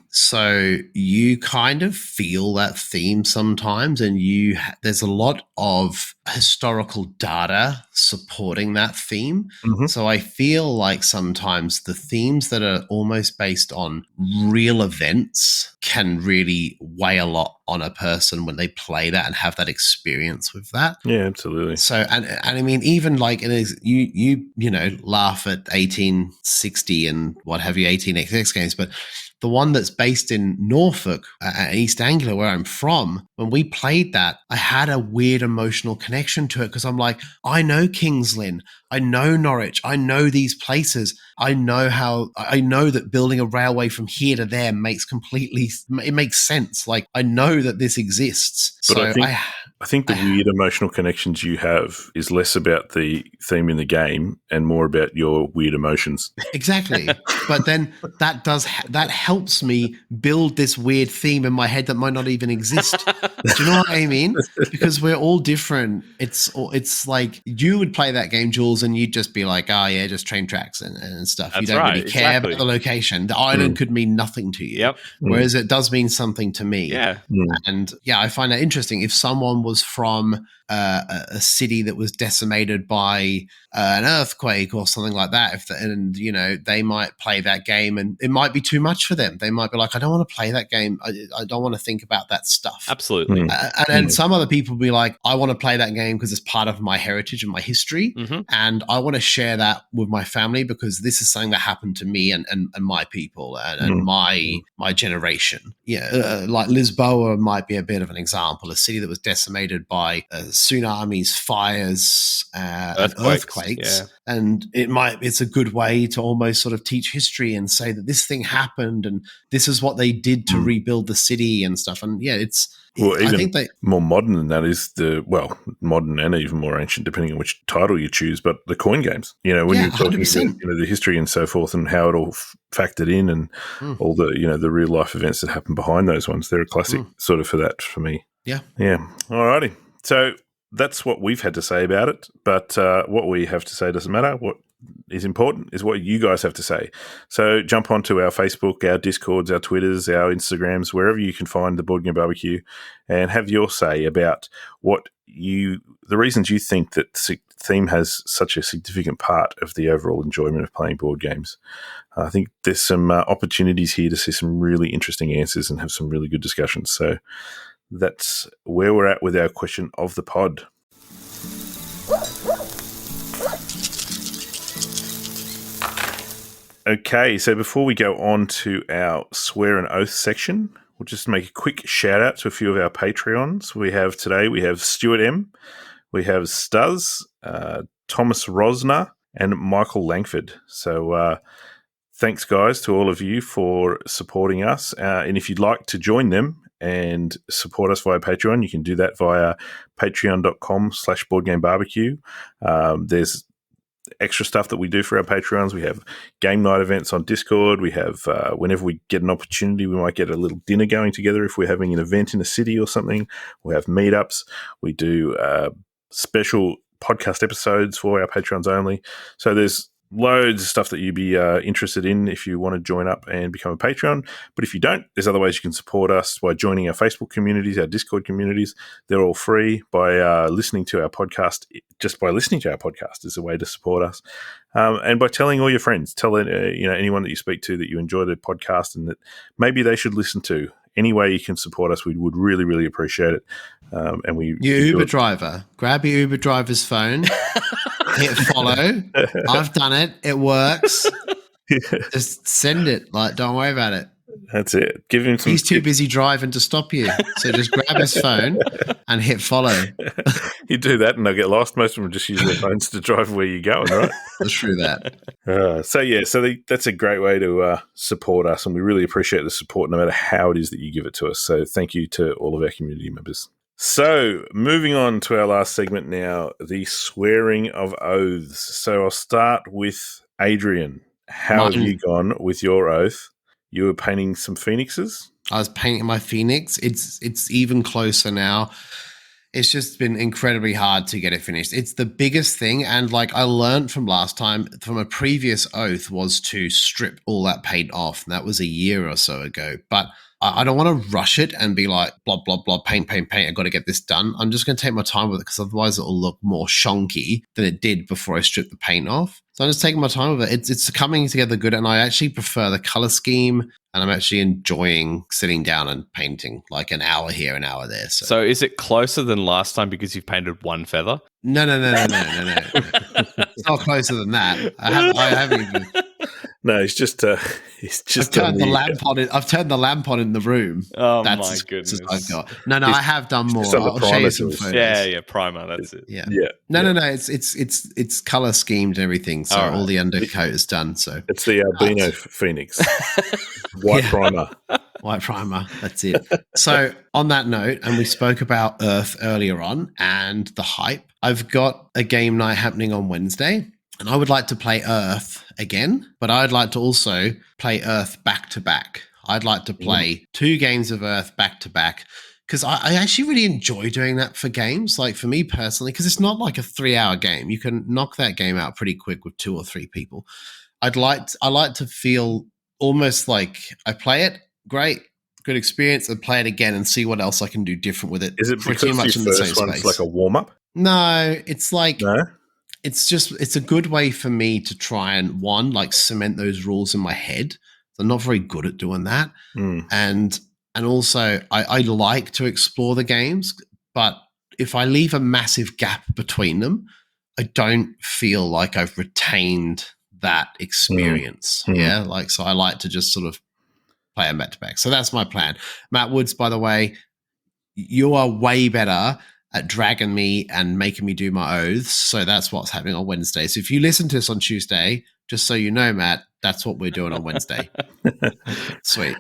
So you kind of feel that theme sometimes, and there's a lot of historical data supporting that theme. So I feel like sometimes the themes that are almost based on real events can really weigh a lot on a person when they play that and have that experience with that. Yeah, absolutely. So, and I mean, even like it is, you laugh at 1860 and what have you, 18XX games, but the one that's based in Norfolk, East Anglia, where I'm from, when we played that, I had a weird emotional connection to it, because I'm like, I know King's Lynn, I know Norwich, I know these places, I know that building a railway from here to there makes sense. Like, I know that this exists. But I think the weird emotional connections you have is less about the theme in the game and more about your weird emotions. Exactly. But then that helps me build this weird theme in my head that might not even exist. Do you know what I mean? Because we're all different. It's like you would play that game, Jules, and you'd just be like, oh yeah, just train tracks and stuff. That's you don't really care exactly. about the location. The island could mean nothing to you. Yep. Whereas it does mean something to me. Yeah. And yeah, I find that interesting. If someone was from a city that was decimated by an earthquake or something like that, they might play that game and it might be too much for them. They might be like, I don't want to play that game. I don't want to think about that stuff. Absolutely. And some other people will be like, I want to play that game because it's part of my heritage and my history. And I want to share that with my family because this is something that happened to me and my people and my generation. Yeah, like Lisboa might be a bit of an example, a city that was decimated by tsunamis, fires, and earthquakes. Yeah. And it's a good way to almost sort of teach history and say that this thing happened and this is what they did to rebuild the city and stuff. And yeah, I think more modern than that is modern and even more ancient, depending on which title you choose. But the coin games, when you're talking about the history and so forth, and how it all factored in, and all the the real life events that happen behind those ones, they're a classic sort of for that for me. Yeah. Alrighty, so that's what we've had to say about it. But what we have to say doesn't matter. What is important is what you guys have to say. So jump onto our Facebook, our Discords, our Twitters, our Instagrams, wherever you can find the Board Game BBQ, and have your say about the reasons you think that theme has such a significant part of the overall enjoyment of playing board games. I think there's some opportunities here to see some really interesting answers and have some really good discussions. So that's where we're at with our question of the pod. Okay, so before we go on to our swear and oath section, we'll just make a quick shout out to a few of our Patreons. We have Stuart M, we have Stuz, Thomas Rosner, and Michael Langford. So thanks, guys, to all of you for supporting us. And if you'd like to join them and support us via Patreon, you can do that via patreon.com/boardgamebarbecue. There's extra stuff that we do for our Patreons. We have game night events on Discord. We have, whenever we get an opportunity, we might get a little dinner going together if we're having an event in a city or something. We have meetups. We do special podcast episodes for our Patreons only. So there's loads of stuff that you'd be interested in if you want to join up and become a Patreon. But if you don't, there's other ways you can support us by joining our Facebook communities, our Discord communities. They're all free. By listening to our podcast, just by listening to our podcast is a way to support us. And by telling all your friends, tell anyone that you speak to that you enjoy the podcast and that maybe they should listen to. Any way you can support us, we would really, really appreciate it. Your Uber driver, grab your Uber driver's phone, hit follow. I've done it. It works. Just send it. Don't worry about it. That's it. Give him some. He's too busy driving to stop you. So just grab his phone and hit follow. You do that and they'll get lost. Most of them just use their phones to drive where you're going, right? That's true that. That's a great way to support us, and we really appreciate the support no matter how it is that you give it to us. So thank you to all of our community members. So moving on to our last segment now, the swearing of oaths. So I'll start with Adrian. How have you gone with your oath? You were painting some phoenixes? I was painting my phoenix. It's even closer now. It's just been incredibly hard to get it finished. It's the biggest thing. And I learned from last time, from a previous oath, was to strip all that paint off. And that was a year or so ago. But I don't want to rush it and be like, blah, blah, blah, paint. I've got to get this done. I'm just going to take my time with it because otherwise it will look more shonky than it did before I stripped the paint off. So I'm just taking my time with it. It's coming together good, and I actually prefer the color scheme, and I'm actually enjoying sitting down and painting an hour here, an hour there. So is it closer than last time because you've painted one feather? No. It's not closer than that. I haven't even... No, it's just. I've turned the lamp on. I've turned the lamp on in the room. Oh, that's my goodness! I've got. No, I have done more. I'll show you some photos. Yeah, primer. That's it. Yeah. No. It's color schemed and everything. So all the undercoat is done. So it's the albino phoenix, white primer. White primer. That's it. So on that note, and we spoke about Earth earlier on and the hype, I've got a game night happening on Wednesday, and I would like to play Earth again, but I'd like to also play Earth back to back. I'd like to play 2 games of Earth back to back, because I actually really enjoy doing that for games. Like for me personally, because it's not like a 3-hour game. You can knock that game out pretty quick with 2 or 3 people. I like to feel almost like I play it, great, good experience, and play it again and see what else I can do different with it. Is it because your first one's like a warm-up? No, it's like... No? It's a good way for me to try and, one, like cement those rules in my head. I'm not very good at doing that. And also, I like to explore the games, but if I leave a massive gap between them, I don't feel like I've retained that experience. Yeah, like, so I like to just sort of play them back to back. So that's my plan. Matt Woods, by the way, you are way better at dragging me and making me do my oaths. So that's what's happening on Wednesday. So if you listen to this on Tuesday, just so you know, Matt, that's what we're doing on Wednesday. Sweet.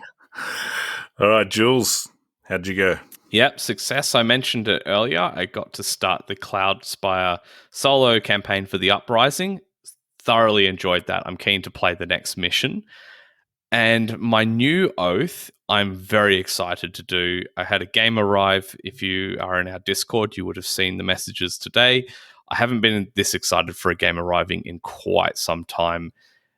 All right, Jules, how'd you go? Yep, success. I mentioned it earlier. I got to start the Cloudspire solo campaign for the Uprising. Thoroughly enjoyed that. I'm keen to play the next mission. And my new oath, I'm very excited to do. I had a game arrive. If you are in our Discord, you would have seen the messages today. I haven't been this excited for a game arriving in quite some time,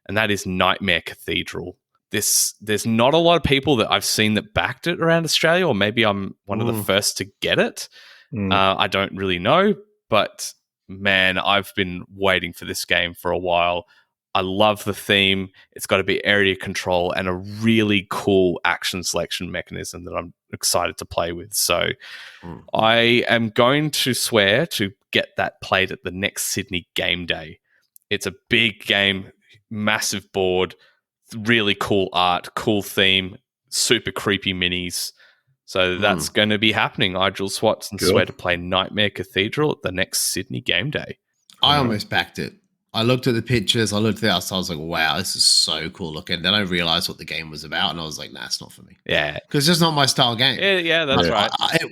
and that is Nightmare Cathedral. There's not a lot of people that I've seen that backed it around Australia, or maybe I'm one of the first to get it. I don't really know, but man, I've been waiting for this game for a while. I love the theme. It's got to be area control and a really cool action selection mechanism that I'm excited to play with. So I am going to swear to get that played at the next Sydney game day. It's a big game, massive board, really cool art, cool theme, super creepy minis. So that's going to be happening. I, Jules Swats, and swear to play Nightmare Cathedral at the next Sydney game day. I almost backed it. I looked at the pictures, I looked at the outside, I was like, wow, this is so cool looking. Then I realized what the game was about, and I was like, nah, it's not for me. Yeah. Because it's just not my style game. Yeah, that's right.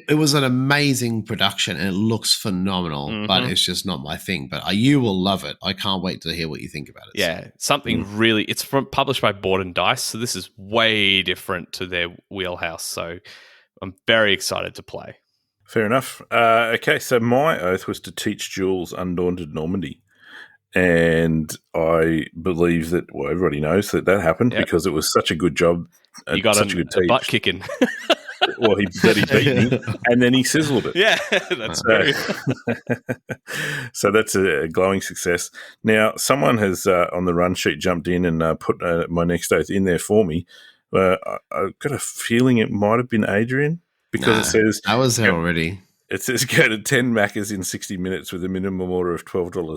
It was an amazing production, and it looks phenomenal, but it's just not my thing. But you will love it. I can't wait to hear what you think about it. Yeah, something really... It's published by Board and Dice, so this is way different to their wheelhouse. So I'm very excited to play. Fair enough. Okay, so my oath was to teach Jules Undaunted Normandy. And I believe that, well, everybody knows that happened because it was such a good job. You got such a good butt kicking. Well, he beat me, and then he sizzled it. Yeah, that's true. So that's a glowing success. Now, someone has on the run sheet jumped in and put my next oath in there for me. I've got a feeling it might have been Adrian because it says I was there already. It says go to 10 Maccas in 60 minutes with a minimum order of $12.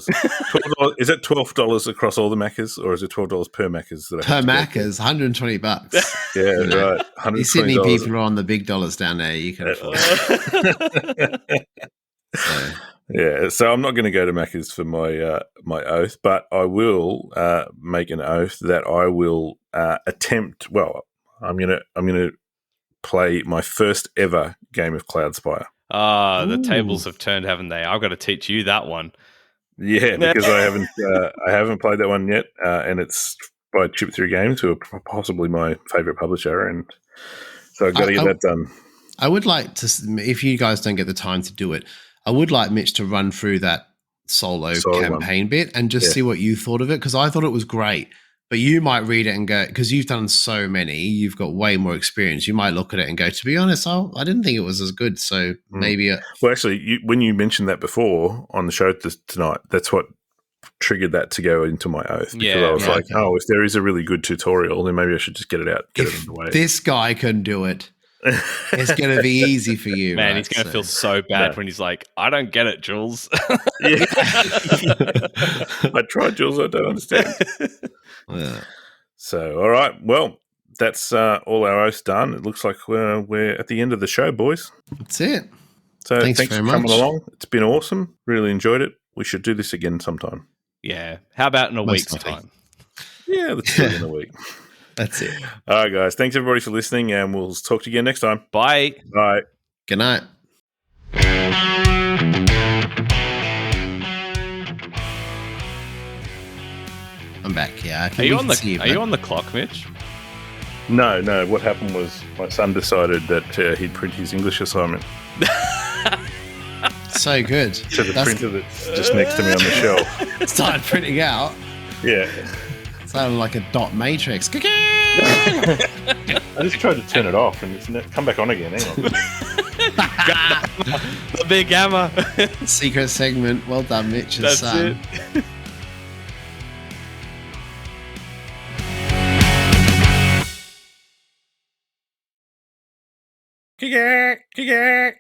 Is that $12 across all the Maccas, or is it $12 per Maccas? Per Maccas, $120. Yeah, right. $120. You Sydney people are on the big dollars down there. You can afford it. Yeah, so I'm not going to go to Maccas for my my oath, but I will make an oath that I will attempt. Well, I'm gonna play my first ever game of Cloudspire. The tables have turned, haven't they? I've got to teach you that one. Yeah, because I haven't played that one yet, and it's by Chip 3 Games, who are possibly my favourite publisher, and so I've got to get that done. I would like to, if you guys don't get the time to do it, I would like Mitch to run through that solo campaign bit and just see what you thought of it, because I thought it was great. But you might read it and go, because you've done so many, you've got way more experience. You might look at it and go, to be honest, I didn't think it was as good. So maybe. Well, actually, when you mentioned that before on the show tonight, that's what triggered that to go into my oath. Because I was like, if there is a really good tutorial, then maybe I should just get it out, get it in the way. This guy can do it. It's going to be easy for you. Man, he's going to feel so bad when he's like, I don't get it, Jules. I tried, Jules. I don't understand. So, all right. Well, that's all our oaths done. It looks like we're at the end of the show, boys. That's it. So thanks for coming along. It's been awesome. Really enjoyed it. We should do this again sometime. Yeah. How about in a week's time? Yeah, let's do it in a week. That's it. All right, guys. Thanks, everybody, for listening, and we'll talk to you again next time. Bye. Bye. Good night. I'm back. Yeah. Are you on the clock, Mitch? No. What happened was my son decided that he'd print his English assignment. So good. To the printer that's just next to me on the shelf. Started printing out. Yeah. Sounded like a dot matrix. I just tried to turn it off and it's come back on again. Hang on. The big hammer. Secret segment. Well done, Mitch's son. It.